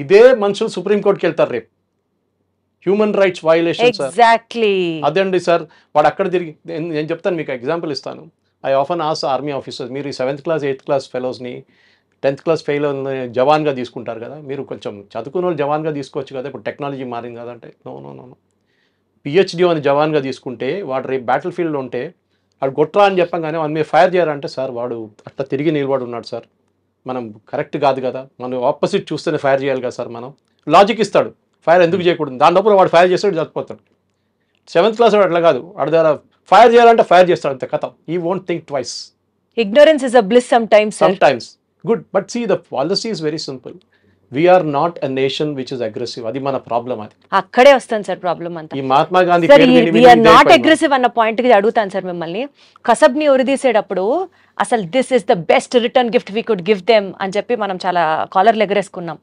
ఇదే మనుషులు supreme కోర్టుకి వెళ్తారు రేపు. Human rights violation sir. Exactly అదండి sir. వాడు అక్కడ తిరిగి, నేను చెప్తాను మీకు ఎగ్జాంపుల్ ఇస్తాను. I often as army officers, మీరు ఈ 7th class 8th class ఫెలోస్ని 10th class ఫెయిల్ జవాన్గా తీసుకుంటారు కదా, మీరు కొంచెం చదువుకున్న వాళ్ళు జవాన్గా తీసుకోవచ్చు కదా, ఇప్పుడు టెక్నాలజీ మారింది కదా అంటే నో. PhD అని జవాన్గా తీసుకుంటే వాడు రేపు బ్యాటిల్ ఫీల్డ్లో ఉంటే వాడు గొట్రా అని చెప్పగానే వాడు మీరు ఫైర్ చేయాలంటే సార్ వాడు అట్లా తిరిగి నిలబడి ఉన్నాడు సార్, మనం కరెక్ట్ కాదు కదా, మనం ఆపోజిట్ చూస్తేనే ఫైర్ చేయాలి కదా సార్, మనం లాజిక్ ఇస్తాడు ఫైర్ ఎందుకు చేయకూడదు. దాని లోపల వాడు ఫైర్ చేస్తాడు, చచ్చిపోతాడు. 7th class వాడు అట్లా కాదు, వాడి దగ్గర ఫైర్ చేయాలంటే ఫైర్ చేస్తాడు, అంతే కథ. ఈ won't think twice. Ignorance is a bliss sometimes, sir. Sometimes. Good. But see, the policy is very simple. We are not a nation which is aggressive. అది మన ప్రాబ్లం. అది అక్కడే వస్తాను సార్ ప్రాబ్లం అంతా. ఈ మహాత్మా గాంధీ సార్ పేరు విని విని వీఆర్ ఇదే నాట్ అయిపోయింది. అగ్రెసివ్ అన్న పాయింట్ కి అడుగుతాను సార్ మిమ్మల్ని. కసబ్ని ఉరిదీసేటప్పుడు అసలు this is the best return gift we could give them అని చెప్పి మనం చాలా కాలర్లు ఎగరేసుకున్నాం.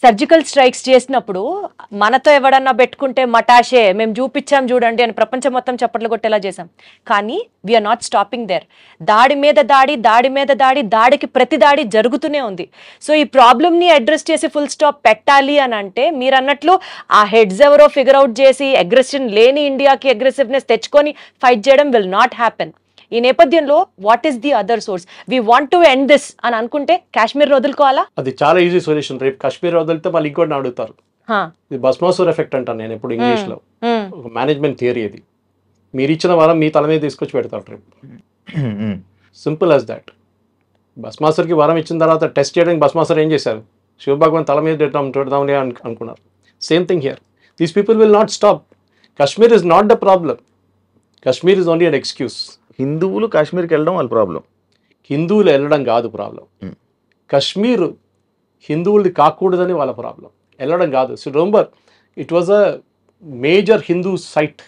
సర్జికల్ స్ట్రైక్స్ చేసినప్పుడు మనతో ఎవడన్నా పెట్టుకుంటే మటాషే మేము చూపించాం చూడండి అని ప్రపంచం మొత్తం చప్పట్లు కొట్టేలా చేసాం. కానీ వీఆర్ నాట్ స్టాపింగ్ దేర్. దాడి మీద దాడి, దాడి మీద దాడి, దాడికి ప్రతి దాడి జరుగుతూనే ఉంది. సో ఈ ప్రాబ్లమ్ని అడ్రస్ చేసి ఫుల్ స్టాప్ పెట్టాలి అని అంటే మీరు అన్నట్లు ఆ హెడ్స్ ఎవరో ఫిగర్ అవుట్ చేసి అగ్రెషన్ లేని ఇండియాకి అగ్రెసివ్నెస్ తెచ్చుకొని ఫైట్ చేయడం విల్ నాట్ హ్యాపెన్. ఈ నేపథ్యంలో what is the other source? We want to end this అని అనుకుంటే కాశ్మీర్ వదులుకోవాలా? అది చాలా ఈజీ సొల్యూషన్. రేపు కాశ్మీర్ వదిలితే మళ్ళీ ఇంకోటి అడుగుతారు. ఇది భస్మాసుర్ ఎఫెక్ట్ అంటాను నేను ఎప్పుడు ఇంగ్లీష్లో. ఒక మేనేజ్మెంట్ థియరీ ఇది. మీరు ఇచ్చిన వారం మీ తల మీద తీసుకొచ్చి పెడతారు రేపు. Simple as that. భస్మాసుర్కి వరం ఇచ్చిన తర్వాత టెస్ట్ చేయడానికి భస్మాసుర్ ఏం చేశారు? శివభగవాన్ తల మీద పెడదామని అనుకున్నారు. Same thing here. These people will not stop. Kashmir is not the problem. Kashmir is only an excuse. హిందువులు కాశ్మీర్కి వెళ్ళడం వాళ్ళ ప్రాబ్లం. హిందువులు వెళ్ళడం కాదు ప్రాబ్లం. కాశ్మీర్ హిందువులది కాకూడదని వాళ్ళ ప్రాబ్లం. వెళ్ళడం కాదు. So remember it was a major Hindu site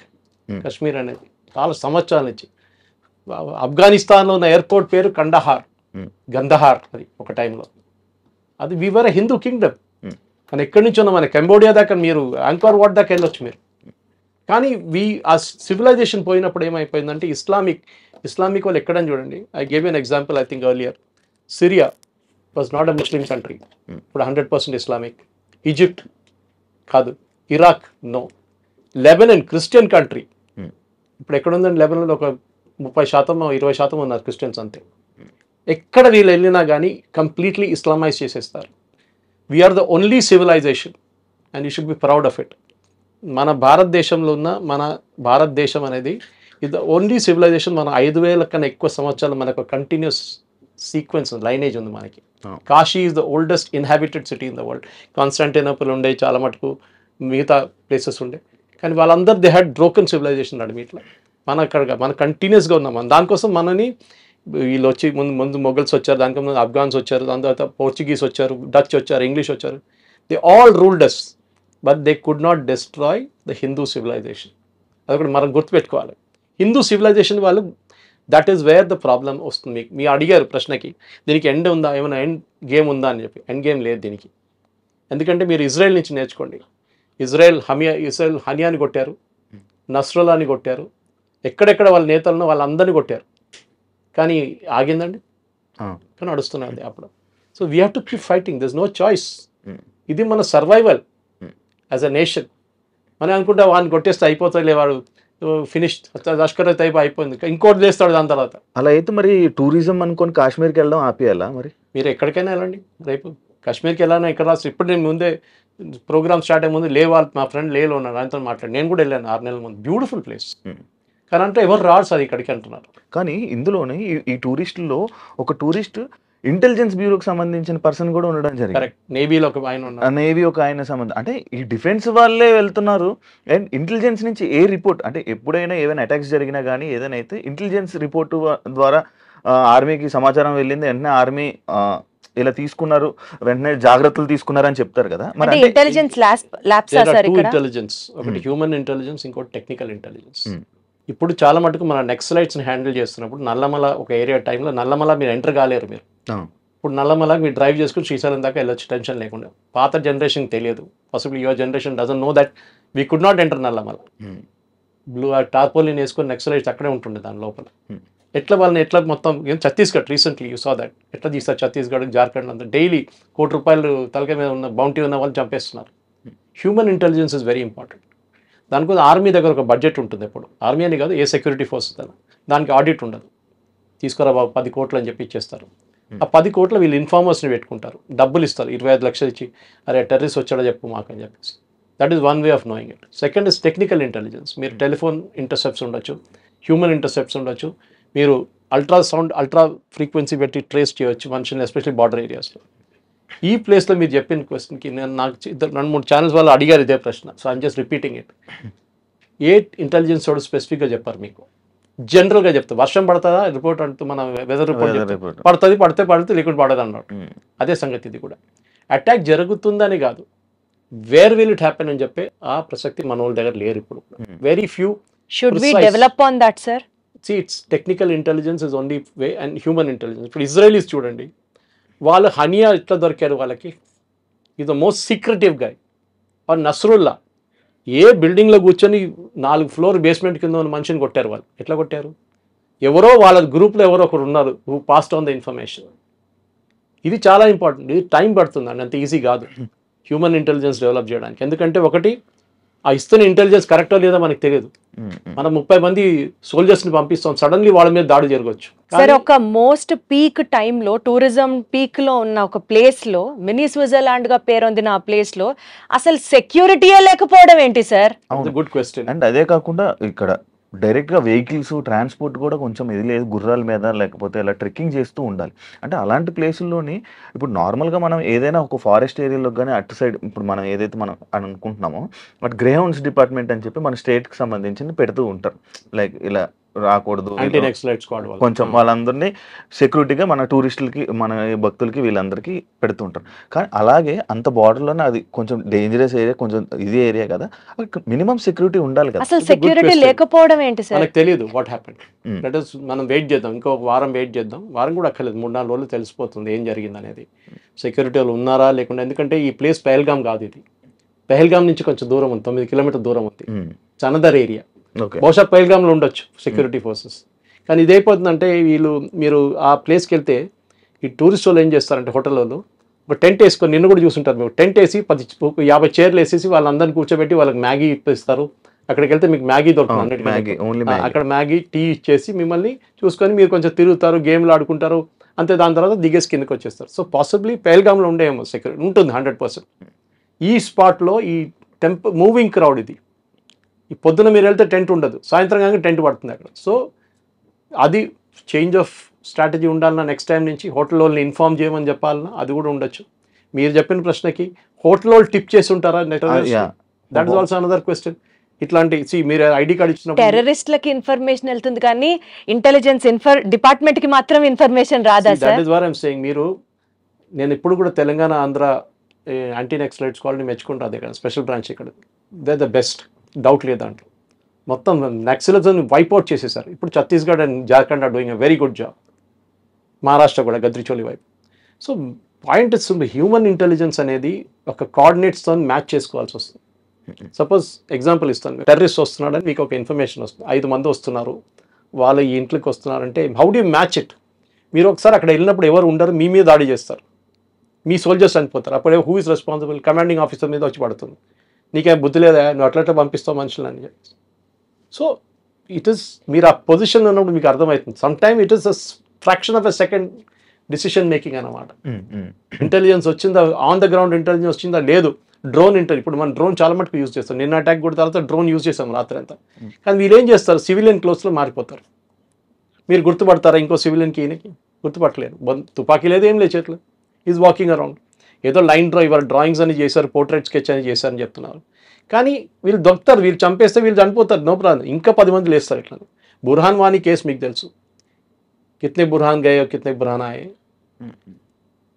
Kashmir అనేది చాలా సంవత్సరాల నుంచి. ఆఫ్ఘనిస్తాన్లో ఉన్న ఎయిర్పోర్ట్ పేరు కండహార్, గంధహార్. అది ఒక టైంలో అది వీవర్ హిందూ కింగ్డమ్. కానీ ఎక్కడి నుంచి ఉన్న మన కంబోడియా దాకా మీరు యాంకార్ వాట్ దాకా వెళ్ళొచ్చు మీరు. కానీ ఆ సివిలైజేషన్ పోయినప్పుడు ఏమైపోయిందంటే ఇస్లామిక్ వాళ్ళు ఎక్కడని చూడండి. I gave an example I think earlier. Syria was not a Muslim country, ఇప్పుడు 100% ఇస్లామిక్. ఈజిప్ట్ కాదు, Iraq no. Lebanon Christian country, ఇప్పుడు ఎక్కడుందండి లెబనన్లో? ఒక 30% 20% ఉన్నారు క్రిస్టియన్స్ అంతే. ఎక్కడ వీళ్ళు వెళ్ళినా కానీ కంప్లీట్లీ ఇస్లామైజ్ చేసేస్తారు. We are the only civilisation and you should be proud of it. మన భారతదేశంలో ఉన్న మన భారతదేశం అనేది ఇది ద ఓన్లీ సివిలైజేషన్. మన 5,000 కన్నా ఎక్కువ సంవత్సరాలు మనకు కంటిన్యూస్ సీక్వెన్స్ లైనేజ్ ఉంది మనకి. Kashi is the oldest inhabited city in the world. Constantinople ఉండే, చాలా మటుకు మిగతా ప్లేసెస్ ఉండే. కానీ వాళ్ళందరూ దే హ్యాడ్ బ్రోకెన్ సివిలైజేషన్ అడిమిట్లా. మన కంటిన్యూస్గా ఉన్నాం. మనం దానికోసం మనని వీళ్ళు వచ్చి ముందు మొఘల్స్ వచ్చారు, దానికి ముందు ఆఫ్ఘాన్స్ వచ్చారు, దాని తర్వాత పోర్చుగీస్ వచ్చారు, డచ్ వచ్చారు, ఇంగ్లీష్ వచ్చారు. They all ruled us but they could not destroy the Hindu civilisation. అది కూడా మనం గుర్తుపెట్టుకోవాలి. హిందూ సివిలైజేషన్ వాళ్ళు that is where the problem వస్తుంది. మీరు అడిగారు ప్రశ్నకి దీనికి ఎండ్ ఉందా, ఏమైనా ఎండ్ గేమ్ ఉందా అని చెప్పి. ఎండ్ గేమ్ లేదు దీనికి. ఎందుకంటే మీరు ఇజ్రాయెల్ నుంచి నేర్చుకోండి. ఇజ్రాయెల్ హనియాని కొట్టారు, నస్రుల్లాని కొట్టారు, ఎక్కడెక్కడ వాళ్ళ నేతలను వాళ్ళందరినీ కొట్టారు. కానీ ఆగిందండి? కానీ నడుస్తున్నది అప్పుడు. So we have to keep fighting. This no choice. ఇది మన సర్వైవల్ యాజ్ అ నేషన్. మనం అనుకుంటా వాడిని కొట్టేస్తే అయిపోతాయి, వాడు ఫినిష్డ్, లష్కర్ తైబా అయిపోయింది, ఇంకోటి చేస్తాడు దాని తర్వాత. అలా అయితే మరి టూరిజం అనుకొని కాశ్మీర్కి వెళ్ళడం ఆపేయాలా? మరి మీరు ఎక్కడికైనా వెళ్ళండి. రేపు కాశ్మీర్కి వెళ్ళాలని ఎక్కడ రాసి ఇప్పుడు నేను ముందే ప్రోగ్రామ్ స్టార్ట్ అయ్యే ముందు మా ఫ్రెండ్ లేలో ఉన్నాడు, ఆయనతో మాట్లాడి నేను కూడా వెళ్ళాను 6 నెలల ముందు. Beautiful place. కానీ అంటే ఎవరు రాడు సార్ ఇక్కడికి అంటున్నారు. కానీ ఇందులోనే ఈ టూరిస్టుల్లో ఒక టూరిస్ట్ ఇంటెలిజెన్స్ బ్యూరోకి సంబంధించిన పర్సన్ కూడా ఉండడం జరిగింది. కరెక్ట్. నేవీలో ఒక ఆయన ఉన్నారు. నేవీ ఒక ఆయన సంబంధం అంటే ఈ డిఫెన్స్ వాళ్ళే వెళ్తున్నారు. అండ్ ఇంటెలిజెన్స్ నుంచి ఏ రిపోర్ట్ అంటే ఎప్పుడైనా ఏదైనా అటాక్స్ జరిగినా కానీ ఏదైనా అయితే ఇంటెలిజెన్స్ రిపోర్ట్ ద్వారా ఆర్మీకి సమాచారం వెళ్ళింది, వెంటనే ఆర్మీ ఇలా తీసుకున్నారు, వెంటనే జాగ్రత్తలు తీసుకున్నారు అని చెప్తారు కదా. మరి ఇంటెలిజెన్స్ ఇంటెలిజెన్స్ ఒకటి హ్యూమన్ ఇంటెలిజెన్స్, ఇంకోటి టెక్నికల్ ఇంటెలిజెన్స్. ఇప్పుడు చాలా మటుకు మన నెక్సలైట్స్ని హ్యాండిల్ చేస్తున్నప్పుడు నల్లమల ఒక ఏరియా టైంలో నల్లమల మీరు ఎంటర్ కాలేరు. మీరు ఇప్పుడు నల్లమల మీరు డ్రైవ్ చేసుకుని శ్రీశైలం దాకా వెళ్ళొచ్చు టెన్షన్ లేకుండా. పాత జనరేషన్ తెలియదు. Possible your generation doesn't know that we could not enter Nallamala. Blue tarpaulin వేసుకొని నెక్సలైట్స్ అక్కడే ఉంటుండే దాని లోపల. ఎట్లా మొత్తం Chhattisgarh recently you saw that ఎట్లా తీస్తారు ఛత్తీస్గఢ్, జార్ఖండ్ అంతా డైలీ ₹1 కోటి తలకాయ మీద ఉన్న బౌంటీ ఉన్న వాళ్ళు చంపేస్తున్నారు. Human intelligence is very important. దానికోసం ఆర్మీ దగ్గర ఒక బడ్జెట్ ఉంటుంది. ఎప్పుడు ఆర్మీ అని కాదు, ఏ సెక్యూరిటీ ఫోర్స్ దానికి ఆడిట్ ఉండదు. తీసుకురా బాబు 10 కోట్లు అని చెప్పి ఇచ్చేస్తారు. ఆ 10 కోట్లు వీళ్ళు ఇన్ఫార్మర్స్ని పెట్టుకుంటారు, డబ్బులు ఇస్తారు 25 లక్షలు ఇచ్చి, అరే టెర్రరిస్ట్ వచ్చాడో చెప్పు మాకు అని చెప్పేసి. That is one way of knowing it. Second is technical intelligence. మీరు టెలిఫోన్ ఇంటర్సెప్ట్స్ ఉండొచ్చు, హ్యూమన్ ఇంటర్సెప్ట్స్ ఉండొచ్చు, మీరు అల్ట్రా ఫ్రీక్వెన్సీ పెట్టి ట్రేస్ చేయవచ్చు మనుషుల్ని, ఎస్పెషల్లీ బార్డర్ ఏరియాస్లో. ఈ ప్లేస్లో మీరు చెప్పిన క్వశ్చన్కి నేను నాకు 2-3 ఛానల్స్ వాళ్ళు అడిగారు ఇదే ప్రశ్న. So I'm just repeating it. A intelligence వాడు స్పెసిఫిక్గా చెప్పారు మీకు, జనరల్గా చెప్తారు. వర్షం పడుతుందా రిపోర్ట్ అంటూ మన వెదర్ రిపోర్ట్ పడుతుంది, పడితే లేకుండా పడదు అన్నాడు. అదే సంగతి ఇది కూడా. అటాక్ జరుగుతుందని కాదు, వేర్ విల్ ఇట్ హ్యాపెన్ అని చెప్పే ఆ ప్రసక్తి మన వాళ్ళ దగ్గర లేరు ఇప్పుడు. Very few. Should we precise. Develop on that sir? It's technical intelligence is only way and human intelligence. ఇప్పుడు ఇజ్రాయలీస్ చూడండి, వాళ్ళు హనియా ఎట్లా దొరికారు వాళ్ళకి, is the most secretive guy. Or Nasrallah ఏ బిల్డింగ్లో కూర్చొని 4 ఫ్లోర్ బేస్మెంట్ కింద ఉన్న మనిషిని కొట్టారు. వాళ్ళు ఎట్లా కొట్టారు? ఎవరో వాళ్ళ గ్రూప్లో ఎవరో ఒకరు ఉన్నారు who passed on the information. ఇది చాలా ఇంపార్టెంట్. ఇది టైం పడుతుంది అండి, అంత ఈజీ కాదు హ్యూమన్ ఇంటెలిజెన్స్ డెవలప్ చేయడానికి. ఎందుకంటే ఒకటి, ఆ ఇస్తున్న ఇంటెలిజెన్స్ కరెక్టో లేదో మనకు తెలియదు. మనం 30 మంది సోల్జర్స్ని పంపిస్తాం, సడన్లీ వాళ్ళ మీద దాడి జరగవచ్చు. సార్, ఒక మోస్ట్ పీక్ టైంలో టూరిజం పీక్ లో ఉన్న ఒక ప్లేస్ లో, మినీ స్విట్జర్లాండ్ గా పేరొందిన ఆ ప్లేస్ లో అసలు సెక్యూరిటీయే లేకపోవడం ఏంటి సార్? Good question. అండ్ అదే కాకుండా ఇక్కడ డైరెక్ట్గా వెహికల్స్ ట్రాన్స్పోర్ట్ కూడా కొంచెం ఇది లేదు, గుర్రాల మీద లేకపోతే ఇలా ట్రెక్కింగ్ చేస్తూ ఉండాలి. అంటే అలాంటి ప్లేసుల్లోని ఇప్పుడు నార్మల్గా మనం ఏదైనా ఒక ఫారెస్ట్ ఏరియాలో కానీ అటు సైడ్ ఇప్పుడు మనం ఏదైతే మనం అనుకుంటున్నామో బట్ గ్రేహౌండ్స్ డిపార్ట్మెంట్ అని చెప్పి మన స్టేట్కి సంబంధించి పెడుతూ ఉంటారు. లైక్ ఇలా రాకూడదు, కొంచెం వాళ్ళందరినీ సెక్యూరిటీగా మన టూరిస్టులకి మన భక్తులకి వీళ్ళందరికీ పెడుతుంటారు. కానీ అలాగే అంత బార్డర్లోనే అది కొంచెం డేంజరస్ ఏరియా, కొంచెం ఇది ఏరియా కదా, మినిమం సెక్యూరిటీ ఉండాలి కదా. అసలు సెక్యూరిటీ లేకపోవడం ఏంటి సార్? మనకు తెలియదు వాట్ హ్యాపెండ్. దట్ ఇస్ మనం వెయిట్ చేద్దాం, ఇంకో వారం వెయిట్ చేద్దాం. వారం కూడా అక్కర్లేదు, 3-4 రోజులు తెలిసిపోతుంది ఏం జరిగింది అనేది. సెక్యూరిటీ వాళ్ళు ఉన్నారా లేకుండా. ఎందుకంటే ఈ ప్లేస్ పెహల్గాం కాదు, ఇది పెహల్గాం నుంచి కొంచెం దూరం ఉంది, 9 కిలోమీటర్ దూరం ఉంది. Another area. బహుశా పెహల్గాంలో ఉండొచ్చు సెక్యూరిటీ ఫోర్సెస్. కానీ ఇదైపోతుందంటే మీరు ఆ ప్లేస్కి వెళ్తే ఈ టూరిస్ట్ వాళ్ళు ఏం చేస్తారంటే హోటల్ వాళ్ళు ఒక టెంట్ వేసుకొని, నిన్ను కూడా చూసుంటారు మీరు, టెంట్ వేసి 50 చైర్లు వేసేసి వాళ్ళందరినీ కూర్చోబెట్టి వాళ్ళకి మ్యాగీ ఇప్పిస్తారు. అక్కడికి వెళ్తే మీకు మ్యాగీ దొరుకుతుంది, అక్కడ మ్యాగీ టీ ఇచ్చేసి మిమ్మల్ని చూసుకొని మీరు కొంచెం తిరుగుతారు, గేమ్లు ఆడుకుంటారు, అంతే. దాని తర్వాత దిగేసి కిందకి వచ్చేస్తారు. సో పాసిబ్లీ పెహల్గాంలో ఉండేమో సెక్యూరిటీ ఉంటుంది 100%. ఈ స్పాట్లో ఈ మూవింగ్ క్రౌడ్ ఇది. ఈ పొద్దున మీరు వెళ్తే టెంట్ ఉండదు, సాయంత్రం కానీ టెంట్ పడుతుంది అక్కడ. సో అది చేంజ్ ఆఫ్ స్ట్రాటజీ ఉండాలన్నా నెక్స్ట్ టైం నుంచి హోటల్ వాళ్ళని ఇన్ఫార్మ్ చేయమని చెప్పాలన్నా అది కూడా ఉండొచ్చు. మీరు చెప్పిన ప్రశ్నకి హోటల్ వాళ్ళు టిప్ చేసి ఉంటారా? That is also another question. ఇట్లాంటి మీరు ఐడి కార్డ్ ఇచ్చినప్పుడు టెర్రరిస్ట్లకి ఇన్ఫర్మేషన్ వెళ్తుంది కానీ ఇంటెలిజెన్స్ డిపార్ట్మెంట్ కి మాత్రం ఇన్ఫర్మేషన్ రాదా sir? That is what I am saying. నేను ఇప్పుడు కూడా తెలంగాణ ఆంధ్ర యాంటీ నక్సలైట్స్ కాలనీ మెచ్చుకుంటాను. ఇక్కడ స్పెషల్ బ్రాంచ్ ఇక్కడ దే ద బెస్ట్, డౌట్ లేదు దాంట్లో. మొత్తం నక్సలిజం వైప్అవుట్ చేసేసారు. ఇప్పుడు Chhattisgarh and Jharkhand are doing a very good job. Maharashtra కూడా గద్రిచోలి వైపు. So point is human intelligence అనేది ఒక కోఆర్డినేట్స్తో మ్యాచ్ చేసుకోవాల్సి వస్తుంది. సపోజ్ ఎగ్జాంపుల్ ఇస్తాను, టెర్రరిస్ట్ వస్తున్నాడని మీకు ఒక ఇన్ఫర్మేషన్ వస్తుంది, 5 మంది వస్తున్నారు, వాళ్ళు ఈ ఇంట్లోకి వస్తున్నారంటే how do you match it? మీరు ఒకసారి అక్కడ వెళ్ళినప్పుడు ఎవరు ఉండరు, మీ మీద దాడి చేస్తారు, మీ సోల్జర్స్ చనిపోతారు. అప్పుడే who is responsible? Commanding officer మీద వచ్చి పడుతుంది. నీకేం బుద్ధి లేదా, నువ్వు అట్లా పంపిస్తావు మనుషులని చెప్పి. సో ఇట్ ఈస్, మీరు ఆ పొజిషన్లో ఉన్నప్పుడు మీకు అర్థమవుతుంది. Some time it is a fraction of a second decision making అన్నమాట. ఇంటెలిజెన్స్ వచ్చిందా, ఆన్ ద గ్రౌండ్ ఇంటెలిజెన్స్ వచ్చిందా లేదు. డ్రోన్ ఇప్పుడు మనం డ్రోన్ చాలా మటుకు యూజ్ చేస్తాం. నిన్న అటాక్ కూడా తర్వాత డ్రోన్ యూజ్ చేస్తాం రాత్రి అంతా. కానీ వీళ్ళు ఏం చేస్తారు, సివిలియన్ క్లోత్స్లో మారిపోతారు. మీరు గుర్తుపడతారా ఇంకో సివిలియన్కి? ఈయనకి గుర్తుపట్టలేరు, తుపాకీ లేదు, ఏం లేదు చేతులు, ఈజ్ వాకింగ్ అరౌండ్. ఏదో లైన్ డ్రాయింగ్స్ అని చేశారు, పోర్ట్రేట్ స్కెచ్ అని చేశారని చెప్తున్నారు. కానీ వీళ్ళు దొరుకుతారు, వీళ్ళు చంపేస్తే వీళ్ళు చనిపోతారు, నో ప్రాబ్లం. ఇంకా 10 మంది లేస్తారు ఇట్లా. బుర్హాన్ వానీ కేసు మీకు తెలుసు, కిత్నే బుర్హాన్ గయో కిత్నే బుర్హాన్ ఆయే,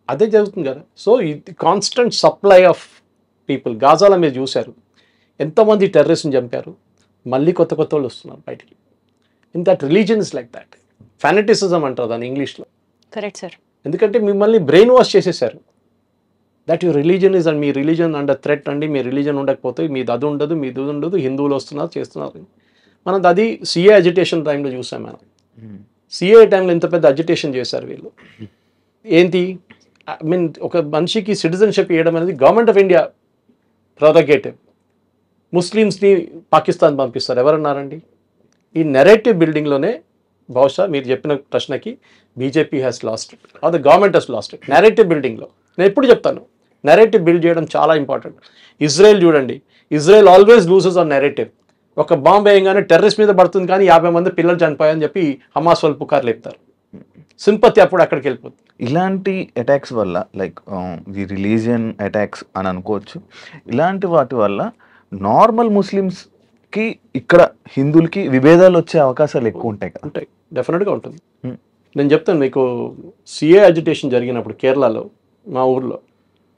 అదే జరుగుతుంది కదా. సో ఇది కాన్స్టెంట్ సప్లై ఆఫ్ పీపుల్. గాజాలో మీరు చూశారు ఎంతోమంది టెర్రరిస్ట్ని చంపారు, మళ్ళీ కొత్త వాళ్ళు వస్తున్నారు బయటికి. In that religion is like that. Fanaticism అంటారు దాన్ని ఇంగ్లీష్లో. Correct sir. ఎందుకంటే మిమ్మల్ని బ్రెయిన్ వాష్ చేసేసారు. That your religion is and me religion under threat అండి. మీ రిలీజన్ ఉండకపోతే మీది అది ఉండదు, మీది ఉండదు, హిందువులు వస్తున్నారు చేస్తున్నారు. మనం అది సిఏ అజిటేషన్ టైంలో చూసాం. మనం సిఏ టైంలో ఎంత పెద్ద అజిటేషన్ చేశారు వీళ్ళు. ఏంటి, ఐ మీన్ ఒక మనిషికి సిటిజన్షిప్ ఇవ్వడం అనేది గవర్నమెంట్ ఆఫ్ ఇండియా ప్రోరగేటివ్. ముస్లిమ్స్ని పాకిస్తాన్ పంపిస్తారు, ఎవరన్నారండి? ఈ నెరేటివ్ బిల్డింగ్లోనే బహుశా మీరు చెప్పిన ప్రశ్నకి BJP has lost it or the government has lost it. Narrative బిల్డింగ్లో నేను ఎప్పుడు చెప్తాను, నెరేటివ్ బిల్డ్ చేయడం చాలా ఇంపార్టెంట్. ఇజ్రాయెల్ చూడండి, Israel always loses on narrative. ఒక బాంబు వేయంగానే టెర్రరిస్ట్ మీద పడుతుంది, కానీ 50 మంది పిల్లలు చనిపోయాయని చెప్పి హమాస్ వాళ్ళు పుకార్లు లేపుతారు. సింపతి అప్పుడు అక్కడికి వెళ్ళిపోతుంది. ఇలాంటి అటాక్స్ వల్ల లైక్ ది రిలీజియన్ అటాక్స్ అని అనుకోవచ్చు. ఇలాంటి వాటి వల్ల నార్మల్ ముస్లిమ్స్కి ఇక్కడ హిందువులకి విభేదాలు వచ్చే అవకాశాలు ఎక్కువ ఉంటాయి కదా? ఉంటాయి, డెఫినెట్గా ఉంటుంది. నేను చెప్తాను మీకు, సిఏ అజిటేషన్ జరిగినప్పుడు కేరళలో మా ఊర్లో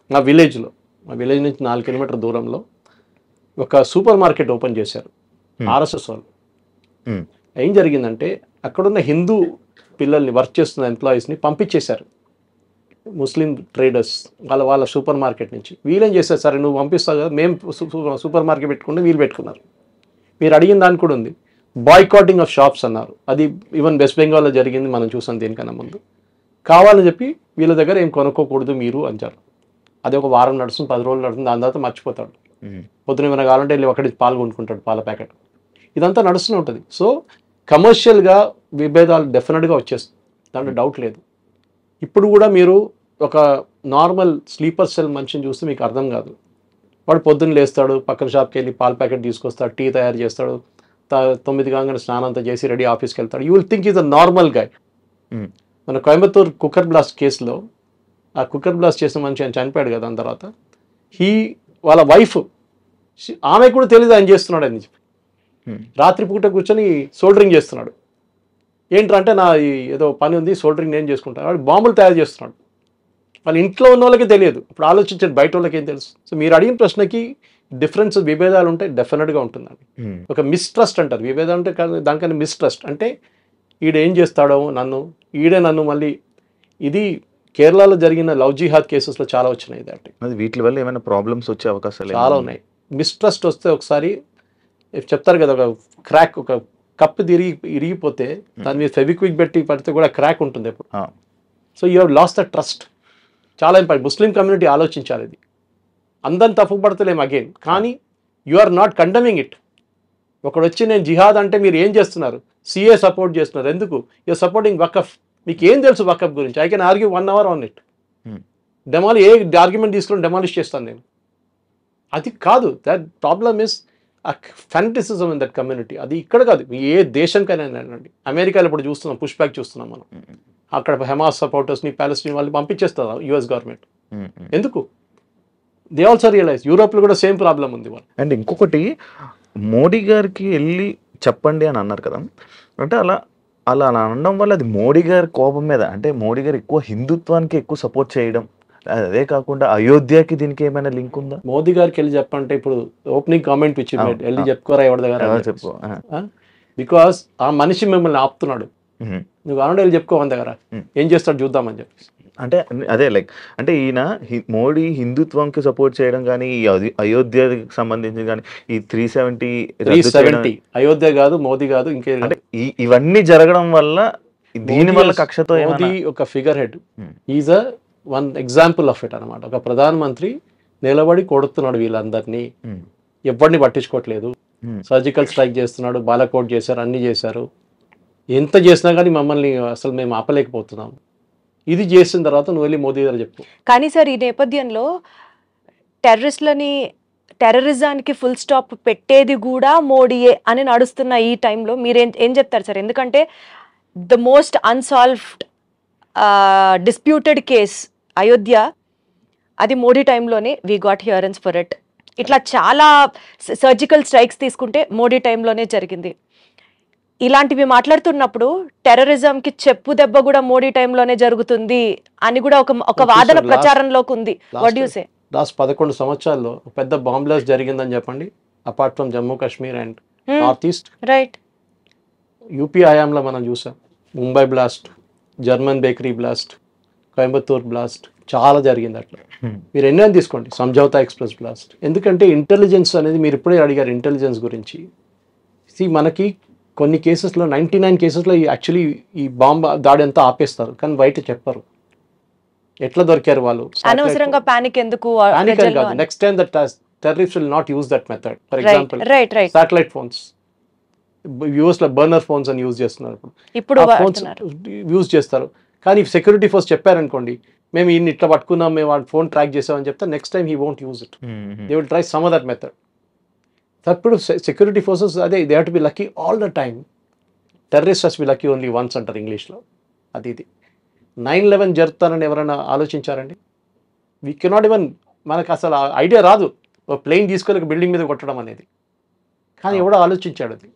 మా విలేజ్ నుంచి 4 కిలోమీటర్ దూరంలో ఒక సూపర్ మార్కెట్ ఓపెన్ చేశారు ఆర్ఎస్ఎస్ వాళ్ళు. ఏం జరిగిందంటే అక్కడున్న హిందూ పిల్లల్ని వర్క్ చేస్తున్న ఎంప్లాయీస్ని పంపించేశారు, ముస్లిం ట్రేడర్స్ వాళ్ళ సూపర్ మార్కెట్ నుంచి. వీళ్ళేం చేశారు, సరే నువ్వు పంపిస్తావు కదా, మేము సూపర్ మార్కెట్ పెట్టుకుంటే వీళ్ళు పెట్టుకున్నారు. మీరు అడిగిన దాని కూడా ఉంది, బాయ్కాటింగ్ ఆఫ్ షాప్స్ అన్నారు. అది ఈవెన్ వెస్ట్ బెంగాల్లో జరిగింది, మనం చూసాం దేనికన్నా ముందు. కావాలని చెప్పి వీళ్ళ దగ్గర ఏం కొనుక్కోకూడదు మీరు అంటారు. అది ఒక వారం నడుస్తుంది, 10 రోజులు నడుస్తుంది, దాని తర్వాత మర్చిపోతాడు. పొద్దున ఏమైనా కావాలంటే వెళ్ళి ఒకటి పాలు కొనుక్కుంటాడు, పాల ప్యాకెట్. ఇదంతా నడుస్తూనే ఉంటుంది. సో కమర్షియల్గా విభేదాలు డెఫినెట్గా వచ్చేస్తుంది, దాంట్లో డౌట్ లేదు. ఇప్పుడు కూడా మీరు ఒక నార్మల్ స్లీపర్ సెల్ మనిషిని చూస్తే మీకు అర్థం కాదు. వాడు పొద్దున్న లేస్తాడు, పక్కన షాప్కి వెళ్ళి పాల ప్యాకెట్ తీసుకొస్తాడు, టీ తయారు చేస్తాడు, 9 కాగానే స్నానం అంతా చేసి రెడీ ఆఫీస్కి వెళ్తాడు. You will think is a normal guy. మన కోయంబత్తూర్ కుక్కర్ బ్లాస్ట్ కేసులో ఆ కుక్కర్ బ్లాస్ట్ చేసిన మనిషి ఆయన చనిపోయాడు కదా, దాని తర్వాత వాళ్ళ వైఫ్ ఆమె కూడా తెలియదు ఆయన చేస్తున్నాడు అని చెప్పి రాత్రిపూట కూర్చొని సోల్డరింగ్ చేస్తున్నాడు. ఏంటంటే నా ఏదో పని ఉంది, సోల్డరింగ్ నేను చేసుకుంటాను. వాడు బాంబులు తయారు చేస్తున్నాడు. వాళ్ళ ఇంట్లో ఉన్న వాళ్ళకి తెలియదు. ఇప్పుడు ఆలోచించండి, బయట వాళ్ళకి ఏం తెలుసు. సో మీరు అడిగిన ప్రశ్నకి డిఫరెన్స్, విభేదాలు ఉంటే డెఫినెట్గా ఉంటుందండి. ఒక మిస్ట్రస్ట్ అంటారు, విభేదాలు అంటే దానికన్నా మిస్ట్రస్ట్ అంటే ఈడేం చేస్తాడో ఈడే నన్ను మళ్ళీ. ఇది కేరళలో జరిగిన లవ్ జిహాద్ కేసెస్లో చాలా వచ్చినాయి. అది వీటి వల్ల ఏమైనా ప్రాబ్లమ్స్ వచ్చే అవకాశాలు చాలా ఉన్నాయి. మిస్ట్రస్ట్ వస్తే ఒకసారి చెప్తారు కదా, ఒక క్రాక్, ఒక కప్పు ఇరిగిపోతే దాని మీద ఫెవిక్విక్ పెట్టి పడితే కూడా క్రాక్ ఉంటుంది ఎప్పుడు. So you have lost the trust. చాలా ఇంపార్టెంట్. ముస్లిం కమ్యూనిటీ ఆలోచించాలి. ఇది అందరిని తప్పు పడతలేము అగైన్, కానీ you are not condemning it. ఒకడు వచ్చి నేను జిహాద్ అంటే మీరు ఏం చేస్తున్నారు, సిఏ సపోర్ట్ చేస్తున్నారు, ఎందుకు? You're supporting Waqf. మీకు ఏం తెలుసు వకఫ్ గురించి? I can argue 1 hour on it. ఏ ఆర్గ్యుమెంట్ తీసుకొని డెమాలిష్ చేస్తాను నేను. అది కాదు. That problem is fanaticism in that community. అది ఇక్కడ కాదు, ఏ దేశంకైనా అండి. అమెరికాలో ఇప్పుడు చూస్తున్నాం, పుష్ బ్యాక్ చూస్తున్నాం మనం. అక్కడ హమాస్ సపోర్టర్స్ని, ప్యాలెస్టైన్ వాళ్ళు పంపించేస్తారు యుఎస్ గవర్నమెంట్. ఎందుకు? They also realise. యూరోప్లో కూడా సేమ్ ప్రాబ్లం ఉంది వాళ్ళు. అండ్ ఇంకొకటి, మోడీ గారికి వెళ్ళి చెప్పండి అని అన్నారు కదా, అంటే అలా అనడం వల్ల అది మోడీ గారి కోపం మీద, అంటే మోడీ గారు ఎక్కువ హిందుత్వానికి ఎక్కువ సపోర్ట్ చేయడం, అదే కాకుండా అయోధ్యకి దీనికి ఏమైనా లింక్ ఉందా? మోదీ గారికి వెళ్ళి చెప్పంటే ఇప్పుడు ఓపెనింగ్ కామెంట్ ఇచ్చి వెళ్ళి చెప్పుకోరా ఎవరి దగ్గర చెప్పు. బికాస్ ఆ మనిషి మిమ్మల్ని ఆపుతున్నాడు. నువ్వు అనడం వెళ్ళి చెప్పుకో మన దగ్గర, ఏం చేస్తాడు చూద్దామని చెప్పి. అంటే అదే లైక్, అంటే ఈయన మోడీ హిందుత్వంకి సపోర్ట్ చేయడం కానీ, ఈ అయోధ్యకి సంబంధించి కానీ, ఈ 370 అయోధ్య కాదు, మోదీ కాదు, ఇంకే, అంటే ఇవన్నీ జరగడం వల్ల, దీని వల్ల కక్షతో మోదీ ఒక figure head. Is a one example of it అనమాట. ఒక ప్రధానమంత్రి నిలబడి కొడుతున్నాడు వీళ్ళందరినీ, ఎవరిని పట్టించుకోవట్లేదు. సర్జికల్ స్ట్రైక్ చేస్తున్నాడు, బాలకోట్ చేశారు, అన్ని చేశారు. ఎంత చేసినా కానీ మమ్మల్ని అసలు మేము ఆపలేకపోతున్నాం. ఇది చేసిన తర్వాత నువ్వు వెళ్ళి మోదీ గారు చెప్పు. కానీ సార్, ఈ నేపథ్యంలో టెర్రరిజానికి ఫుల్ స్టాప్ పెట్టేది కూడా మోడీయే అని నడుస్తున్న ఈ టైంలో మీరు ఏం చెప్తారు సార్? ఎందుకంటే the most unsolved disputed case Ayodhya, అది మోడీ టైంలోనే వీ గాట్ హియరెన్స్ ఫర్ ఇట్. ఇట్లా చాలా సర్జికల్ స్ట్రైక్స్ తీసుకుంటే మోడీ టైంలోనే జరిగింది. ఇలాంటివి మాట్లాడుతున్నప్పుడు టెర్రరిజంకి చెప్పు దెబ్బ కూడా మోడీ టైంలోనే జరుగుతుంది అని కూడా ఒక వాదన ప్రచారంలోకి ఉంది. What you say? లాస్ట్ 11 సంవత్సరాల్లో పెద్ద బాంబ్ బ్లాస్ట్ జరిగిందని చెప్పండి, apart from Jammu Kashmir and north east. Right. UP హయాంలో మనం చూసాం, Mumbai blast, German bakery blast, Coimbatore blast, చాలా జరిగింది అట్లా. మీరు ఎన్నో తీసుకోండి, సంజౌతా ఎక్స్ప్రెస్ బ్లాస్ట్. ఎందుకంటే ఇంటెలిజెన్స్ అనేది, మీరు ఇప్పుడే అడిగారు ఇంటెలిజెన్స్ గురించి. మనకి కొన్ని కేసెస్లో 99 కేసెస్లో యాక్చువల్లీ ఈ బాంబ్ దాడి అంతా ఆపేస్తారు, కానీ బయట చెప్పరు ఎట్లా దొరికారు వాళ్ళు. అనవసరంగా పానిక్ ఎందుకు? Next time that terrorist will not use that method. For example satellite phones, యూఎస్లో బర్నర్ ఫోన్స్ అని యూజ్ చేస్తున్నారు. ఇప్పుడు ఫోన్స్ యూజ్ చేస్తారు, కానీ సెక్యూరిటీ ఫోర్స్ చెప్పారనుకోండి, మేము ఇన్ని ఇట్లా పట్టుకున్నాం, మేము వాడి ఫోన్ ట్రాక్ చేసామని చెప్తే next time he won't use it. They will try some other method. అప్పుడు సెక్యూరిటీ ఫోర్సెస్ అదే, they have to be lucky all the time. Terrorist has B lucky only once అంటారు ఇంగ్లీష్లో. ఇది 9/11 జరుగుతానని ఎవరైనా ఆలోచించారండి? వీ కెనాట్ ఈవెన్, మనకు అసలు idea రాదు ఒక ప్లేన్ తీసుకొని బిల్డింగ్ మీద కొట్టడం అనేది. కానీ ఎవడో ఆలోచించాడు అది.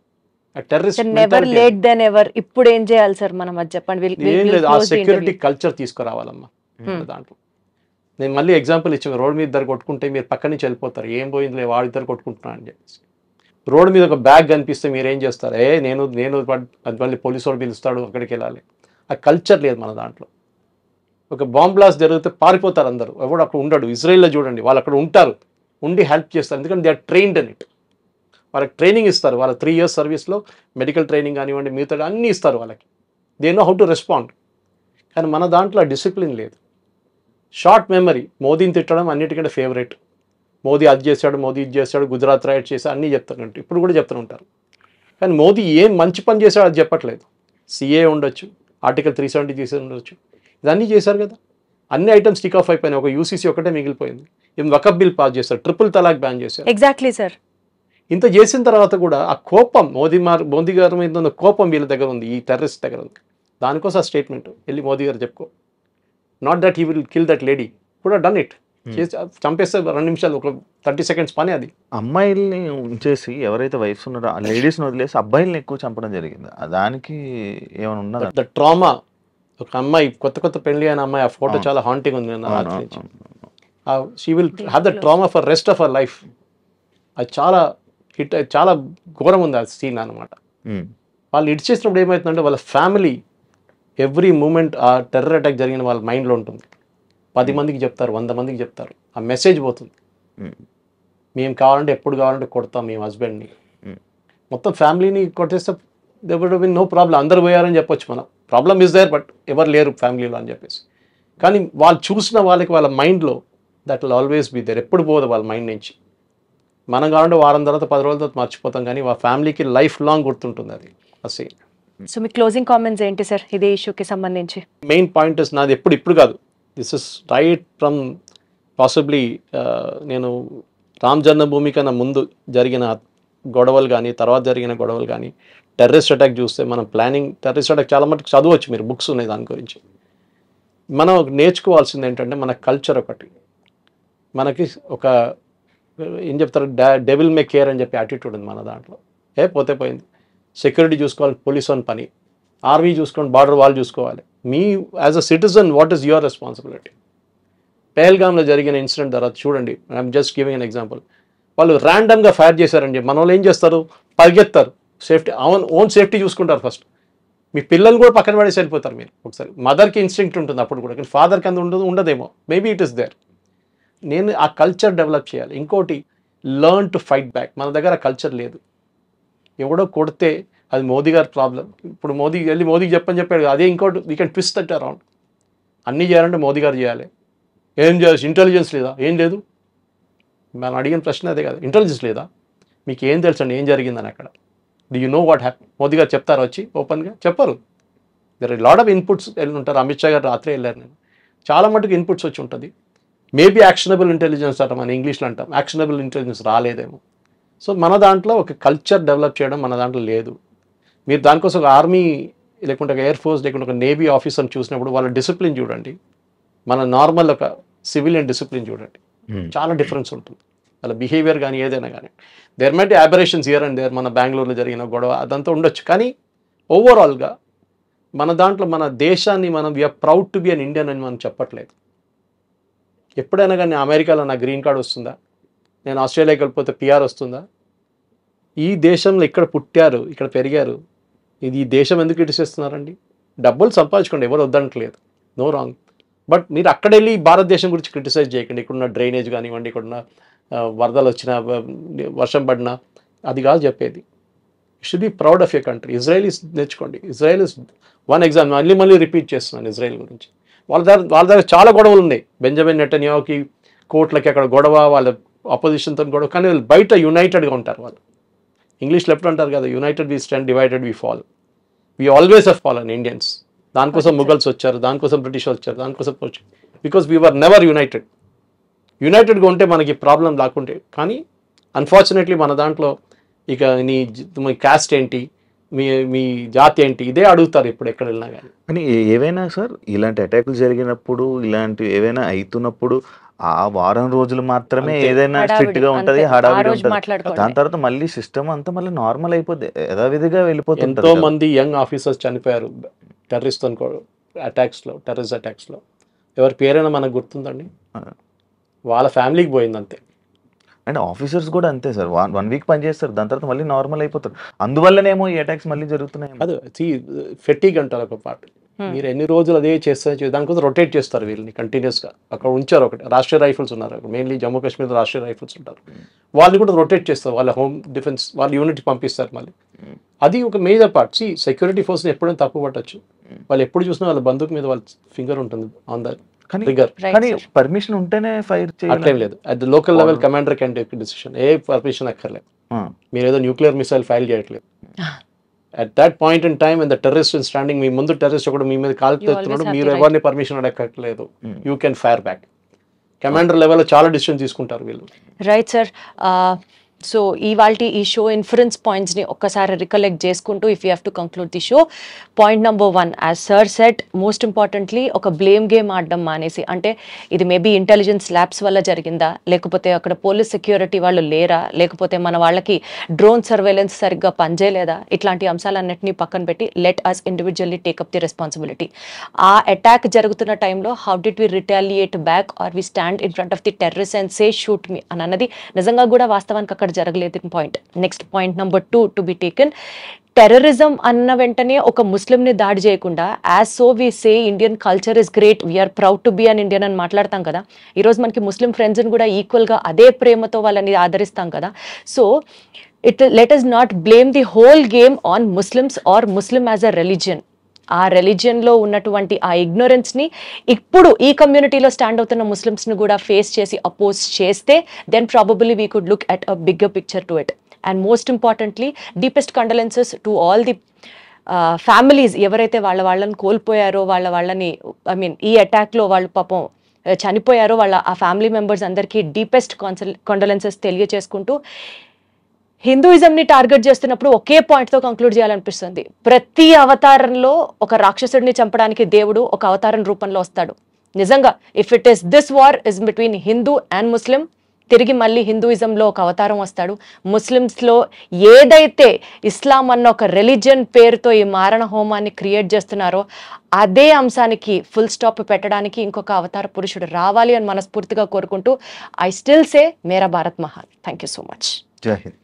ఇప్పుడు ఏం చేయాలి సార్ మనం, అది చెప్పండి. ఏం లేదు, ఆ సెక్యూరిటీ కల్చర్ తీసుకురావాలమ్మా దాంట్లో. నేను మళ్ళీ ఎగ్జాంపుల్ ఇచ్చాను, రోడ్ మీద ఇద్దరు కొట్టుకుంటే మీరు పక్క నుంచి వెళ్ళిపోతారు, ఏం పోయిందిలే వాడు ఇద్దరు కొట్టుకుంటున్నా అని చెప్పేసి. రోడ్ మీద ఒక బ్యాగ్ కనిపిస్తే మీరు ఏం చేస్తారు, నేను అది మళ్ళీ పోలీసు వాడు పిలుస్తాడు అక్కడికి వెళ్ళాలి. ఆ కల్చర్ లేదు మన దాంట్లో. ఒక బాంబ్ బ్లాస్ట్ జరిగితే పారిపోతారు అందరూ, ఎవడు అక్కడ ఉండడు. ఇజ్రాయిల్లో చూడండి, వాళ్ళు అక్కడ ఉంటారు, ఉండి హెల్ప్ చేస్తారు, ఎందుకంటే they are trained in it. వాళ్ళకి ట్రైనింగ్ ఇస్తారు, వాళ్ళ 3 years సర్వీస్లో మెడికల్ ట్రైనింగ్ కానివ్వండి, మిగతా అన్నీ ఇస్తారు వాళ్ళకి. They know how to respond. కానీ మన దాంట్లో డిసిప్లిన్ లేదు, షార్ట్ మెమరీ. మోదీని తిట్టడం అన్నిటికంటే ఫేవరెట్. మోదీ అది చేశాడు, మోదీ ఇది చేశాడు, గుజరాత్ రైట్ చేశాడు, అన్నీ చెప్తారు, ఇప్పుడు కూడా చెప్తూ ఉంటారు. కానీ మోదీ ఏం మంచి పని చేశాడు అది చెప్పట్లేదు. సిఏ ఉండొచ్చు, ఆర్టికల్ 370 చేసి ఉండొచ్చు, ఇదన్నీ చేశారు కదా. అన్ని ఐటమ్స్ టిక్ ఆఫ్ అయిపోయినాయి, ఒక యూసీసీ ఒకటే మిగిలిపోయింది. ఏం వకఫ్ బిల్ పాస్ చేశారు, ట్రిపుల్ తలాక్ బ్యాన్ చేశారు. Exactly sir. ఇంత చేసిన తర్వాత కూడా ఆ కోపం మోదీ గారి మీద ఉన్న కోపం వీళ్ళ దగ్గర ఉంది, ఈ టెర్రరిస్ట్ దగ్గర ఉంది. దానికోసం ఆ స్టేట్మెంట్ వెళ్ళి మోదీ గారు చెప్పుకో, not that he will kill that lady, కూడా డన్ ఇట్. చేసి చంపేస్తే 2 నిమిషాలు, ఒక 30 seconds పని అది. అమ్మాయిల్ని ఉంచేసి ఎవరైతే వైఫ్స్ ఉన్నారో ఆ లేడీస్ని వదిలేసి అబ్బాయిల్ని ఎక్కువ చంపడం జరిగింది. దానికి ఏమైనా ఉన్నదా? The trauma. ఒక అమ్మాయి కొత్త పెళ్లి అయిన అమ్మాయి, ఆ ఫోటో చాలా హాంటింగ్ ఉంది. She will have the trauma for rest of our life. అది చాలా ఘోరం ఉంది ఆ సీన్ అనమాట. వాళ్ళు ఇడిచేసినప్పుడు ఏమవుతుందంటే వాళ్ళ ఫ్యామిలీ ఎవ్రీ మూమెంట్ ఆ టెర్రర్ అటాక్ జరిగిన వాళ్ళ మైండ్లో ఉంటుంది. 10 మందికి చెప్తారు, 100 మందికి చెప్తారు, ఆ మెసేజ్ పోతుంది. మేము కావాలంటే ఎప్పుడు కావాలంటే కొడతాం మేము హస్బెండ్ని. మొత్తం ఫ్యామిలీని కొట్టేస్తే they would been no problem, అందరు పోయారని చెప్పొచ్చు మనం. ప్రాబ్లమ్ ఇస్ దేర్, బట్ ఎవరు లేరు ఫ్యామిలీలో అని చెప్పేసి. కానీ వాళ్ళు చూసిన వాళ్ళ మైండ్లో that will always be there, ఎప్పుడు పోదు వాళ్ళ మైండ్ నుంచి. మనం కావాలంటే వారం తర్వాత 10 రోజుల తర్వాత మర్చిపోతాం, కానీ వాళ్ళ ఫ్యామిలీకి లైఫ్ లాంగ్ గుర్తుంటుంది అది ఆ సీన్. సో మీ క్లోజింగ్ కామెంట్స్ ఏంటి సార్ ఇదే ఇష్యూకి సంబంధించి? మెయిన్ పాయింట్ ఇస్ నాది ఇప్పుడు కాదు, this is right from possibly నేను రామ్ జన్మభూమి కన్నా ముందు జరిగిన గొడవలు కానీ, తర్వాత జరిగిన గొడవలు కానీ, టెర్రరిస్ట్ అటాక్ చూస్తే మనం ప్లానింగ్ టెర్రరిస్ట్ అటాక్ చాలా మటుకు చదవచ్చు, మీరు బుక్స్ ఉన్నాయి దాని గురించి. మనం నేర్చుకోవాల్సింది ఏంటంటే మన కల్చర్ ఒకటి. మనకి ఒక ఏం చెప్తారు, డెవిల్ మే కేర్ అని చెప్పి యాటిట్యూడ్ ఉంది మన దాంట్లో. పోతే పోయింది, సెక్యూరిటీ చూసుకోవాలి పోలీస్ అని పని, ఆర్మీ చూసుకోండి, బార్డర్ వాళ్ళు చూసుకోవాలి. మీ as a citizen what is your responsibility? పెహల్గామ్లో జరిగిన ఇన్సిడెంట్ తర్వాత చూడండి, I'm just giving an example. వాళ్ళు ర్యాండమ్గా ఫైర్ చేశారని చెప్పి మన వాళ్ళు ఏం చేస్తారు, పరిగెత్తారు, సేఫ్టీ ఓన్ సేఫ్టీ చూసుకుంటారు ఫస్ట్. మీ పిల్లలు కూడా పక్కన పడేసి వెళ్ళిపోతారు మీరు. ఒకసారి మదర్కి ఇన్స్టింక్ట్ ఉంటుంది అప్పుడు కూడా, కానీ ఫాదర్కి అంత ఉండదేమో, మేబీ ఇట్ ఇస్ దేర్. నేను ఆ కల్చర్ డెవలప్ చేయాలి. ఇంకోటి, లర్న్ టు ఫైట్ బ్యాక్. మన దగ్గర ఆ కల్చర్ లేదు. ఎవడో కొడితే అది మోదీ గారి ప్రాబ్లం. ఇప్పుడు మోదీకి చెప్పాడు, అదే ఇంకోటి we can twist that around. అన్నీ చేయాలంటే మోదీ గారు చేయాలి. ఏం చేయాలి, ఇంటెలిజెన్స్ లేదా? ఏం లేదు. మనం అడిగిన ప్రశ్న అదే కదా, ఇంటెలిజెన్స్ లేదా? మీకు ఏం తెలుసండి ఏం జరిగిందని అక్కడ? Do you know what happy? Modi garu చెప్తారు వచ్చి ఓపెన్గా? చెప్పరు. There are lot of inputs వెళ్ళి ఉంటారు. అమిత్ షా గారు రాత్రి వెళ్ళారు, నేను చాలా మటుకు ఇన్పుట్స్ వచ్చి ఉంటుంది. మేబీ యాక్షనబుల్ ఇంటెలిజెన్స్ అంటాం, మన ఇంగ్లీష్లో అంటాం, యాక్షనబుల్ ఇంటెలిజెన్స్ రాలేదేమో. సో మన దాంట్లో ఒక కల్చర్ డెవలప్ చేయడం మన దాంట్లో లేదు. మీరు దానికోసం ఒక ఆర్మీ లేకుంటే ఒక ఎయిర్ ఫోర్స్ లేకుంటే ఒక నేవీ ఆఫీసర్ని చూసినప్పుడు వాళ్ళ డిసిప్లిన్ చూడండి, మన నార్మల్ ఒక సివిలియన్ డిసిప్లిన్ చూడండి, చాలా డిఫరెన్స్ ఉంటుంది వాళ్ళ బిహేవియర్ కానీ ఏదైనా కానీ. There might aberrations here and there, మన బెంగళూరులో జరిగిన గొడవ అదంతా ఉండొచ్చు, కానీ ఓవరాల్గా మన దాంట్లో మన దేశాన్ని మనం we are proud to be an Indian అని మనం చెప్పట్లేదు. ఎప్పుడైనా కానీ అమెరికాలో నా గ్రీన్ కార్డ్ వస్తుందా? నేను ఆస్ట్రేలియాకి వెళ్ళిపోతే పిఆర్ వస్తుందా? ఈ దేశంలో ఇక్కడ పుట్టారు, ఇక్కడ పెరిగారు, ఈ దేశం ఎందుకు ఇడిసేస్తున్నారండి? డబ్బులు సంపాదించుకోండి, ఎవరు వద్దనట్లేదు, నో రాంగ్. బట్ మీరు అక్కడ వెళ్ళి భారతదేశం గురించి క్రిటిసైజ్ చేయకండి. ఇక్కడున్న డ్రైనేజ్ కానివ్వండి, ఇక్కడున్న వరదలు వచ్చినా, వర్షం పడినా, అది కాదు చెప్పేది. You should be proud of your country. Israelis నేర్చుకోండి. Israel is one exam. మళ్ళీ రిపీట్ చేస్తున్నాను ఇజ్రాయెల్ గురించి. వాళ్ళ దగ్గర చాలా గొడవలు ఉన్నాయి. బెంజమిన్ నెటన్యాహుకి కోర్టులకి అక్కడ గొడవ, వాళ్ళ అపోజిషన్తో గొడవ, కానీ వాళ్ళు బయట యునైటెడ్గా ఉంటారు. వాళ్ళు ఇంగ్లీష్లో ఎప్పుడు అంటారు కదా, united we stand, divided we fall. We always have fallen Indians. దానికోసం ముఘల్స్ వచ్చారు, దానికోసం బ్రిటిష్ వచ్చారు, దానికోసం బికాస్ వీ వర్ నెవర్ యునైటెడ్గా ఉంటే మనకి ప్రాబ్లం లేకుంటే. కానీ అన్ఫార్చునేట్లీ మన దాంట్లో ఇక మీ క్యాస్ట్ ఏంటి, మీ జాతి ఏంటి, ఇదే అడుగుతారు ఇప్పుడు ఎక్కడ వెళ్ళినా కానీ. కానీ ఏవైనా సార్ ఇలాంటి అటాకులు జరిగినప్పుడు, ఇలాంటి ఏవైనా అవుతున్నప్పుడు ఆ వారం రోజులు మాత్రమే ఏదైనా స్ట్రిక్ట్ గా ఉంటది, హడావిడి ఉంటది. దాని తర్వాత మళ్ళీ సిస్టమ్ అంతా మళ్ళీ నార్మల్ అయిపోద్ది, యథావిధిగా వెళ్ళిపోతుంది. ఎంతో మంది యంగ్ ఆఫీసర్స్ చనిపోయారు టెర్రరిస్ట్ అటాక్స్లో. ఎవరి పేరైనా మనకు గుర్తుందండి? వాళ్ళ ఫ్యామిలీకి పోయింది అంతే. అండ్ ఆఫీసర్స్ కూడా అంతే సార్, 1 వీక్ పని చేస్తారు, దాని తర్వాత మళ్ళీ నార్మల్ అయిపోతారు. అందువల్లనేమో ఈ అటాక్స్ మళ్ళీ జరుగుతున్నాయి. అది ఫెటిగ్ అంటారు ఒక పార్ట్. మీరు ఎన్ని రోజులు అదే చేస్తారు, దానికోసం రొటేట్ చేస్తారు వీళ్ళని కంటిన్యూస్గా. అక్కడ ఉంచారు ఒకటి రాష్ట్రీయ రైఫిల్స్ ఉన్నారు, మెయిన్లీ జమ్మూ కాశ్మీర్ రాష్ట్రీయ రైఫిల్స్ ఉంటారు, వాళ్ళు కూడా రొటేట్ చేస్తారు, వాళ్ళ హోమ్ డిఫెన్స్ వాళ్ళ యూనిట్ పంపిస్తారు మళ్ళీ. అది ఒక మేజర్ పార్ట్. సెక్యూరిటీ ఫోర్స్ని ఎప్పుడైనా తప్పు పట్టచ్చు, వాళ్ళు ఎప్పుడు చూసినా వాళ్ళ బందూక్ మీద వాళ్ళ ఫింగర్ ఉంటుంది ఆన్ ద ట్రిగ్గర్. కానీ పర్మిషన్ ఉంటేనే ఫైర్ చేయాలి అట్లేం లేదు. At the local level commander can take decision. ఏ పర్మిషన్ అక్కర్లేదు. మీరు ఏదో న్యూక్లియర్ మిసైల్ ఫైల్ చేయట్లేదు. At that point in time and the terrorist standing, మీ ముందు టెర్రరిస్ట్ ఒకటి మీ మీద కాల్ తెస్తున్నాడు, మీరు ఎవరిని పర్మిషన్ అడగట్లేదు, you can fire back. Commander లెవెల్లో చాలా డిసిషన్ తీసుకుంటారు వీళ్ళు. Right sir. సో ఇవాల్టి ఈ షో ఇన్ఫరెన్స్ పాయింట్స్ని ఒక్కసారి రికలెక్ట్ చేసుకుంటూ if you have to conclude the show, point number 1 as sir set, most importantly ఒక బ్లేమ్ గేమ్ ఆడడం మానేసి, అంటే ఇది మేబీ ఇంటెలిజెన్స్ ల్యాబ్స్ వల్ల జరిగిందా, లేకపోతే అక్కడ పోలీస్ సెక్యూరిటీ వాళ్ళు లేరా, లేకపోతే మన వాళ్ళకి డ్రోన్ సర్వేలెన్స్ సరిగ్గా పనిచేయలేదా, ఇట్లాంటి అంశాలన్నింటినీ పక్కన పెట్టి let us individually take up the responsibility. ఆ అటాక్ జరుగుతున్న టైంలో how did we retaliate back or we stand in front of the terrorist and say shoot me అని అన్నది నిజంగా కూడా వాస్తవానికి అక్కడ జరగలేదు point. Next point number 2 to be taken, terrorism అన్న వెంటనే ఒక ముస్లింని దాడి చేయకుండా as so we say Indian culture is great, we're proud to be an Indian అని మాట్లాడతాం కదా. ఈరోజు మనకి ముస్లిం ఫ్రెండ్స్ని కూడా ఈక్వల్గా అదే ప్రేమతో వాళ్ళని ఆదరిస్తాం కదా. So let us not blame the whole game on Muslims or Muslim as a religion. ఆ రిలీజియన్లో ఉన్నటువంటి ఆ ఇగ్నోరెన్స్ని ఇప్పుడు ఈ కమ్యూనిటీలో స్టాండ్ అవుతున్న ముస్లిమ్స్ని కూడా ఫేస్ చేసి అపోజ్ చేస్తే then probably we could look at a bigger picture to it. And most importantly deepest condolences to all the families ఎవరైతే వాళ్ళని కోల్పోయారో, వాళ్ళని ఈ అటాక్లో వాళ్ళు పాపం చనిపోయారో, ఆ ఫ్యామిలీ మెంబర్స్ అందరికీ డీపెస్ట్ కండోలెన్సెస్ తెలియచేసుకుంటూ, హిందూయిజంని టార్గెట్ చేస్తున్నప్పుడు ఒకే పాయింట్తో కంక్లూడ్ చేయాలనిపిస్తుంది. ప్రతి అవతారంలో ఒక రాక్షసుడిని చంపడానికి దేవుడు ఒక అవతారం రూపంలో వస్తాడు. నిజంగా if it is this war is between Hindu and Muslim, తిరిగి మళ్ళీ హిందూయిజంలో ఒక అవతారం వస్తాడు. ముస్లిమ్స్లో ఏదైతే ఇస్లాం అన్న ఒక రిలీజియన్ పేరుతో ఈ మారణ హోమాన్ని క్రియేట్ చేస్తున్నారో అదే అంశానికి ఫుల్ స్టాప్ పెట్టడానికి ఇంకొక అవతార పురుషుడు రావాలి అని మనస్ఫూర్తిగా కోరుకుంటూ, ఐ స్టిల్ సే మేరా భారత్ మహాన్. Thank you so much. జై హింద్.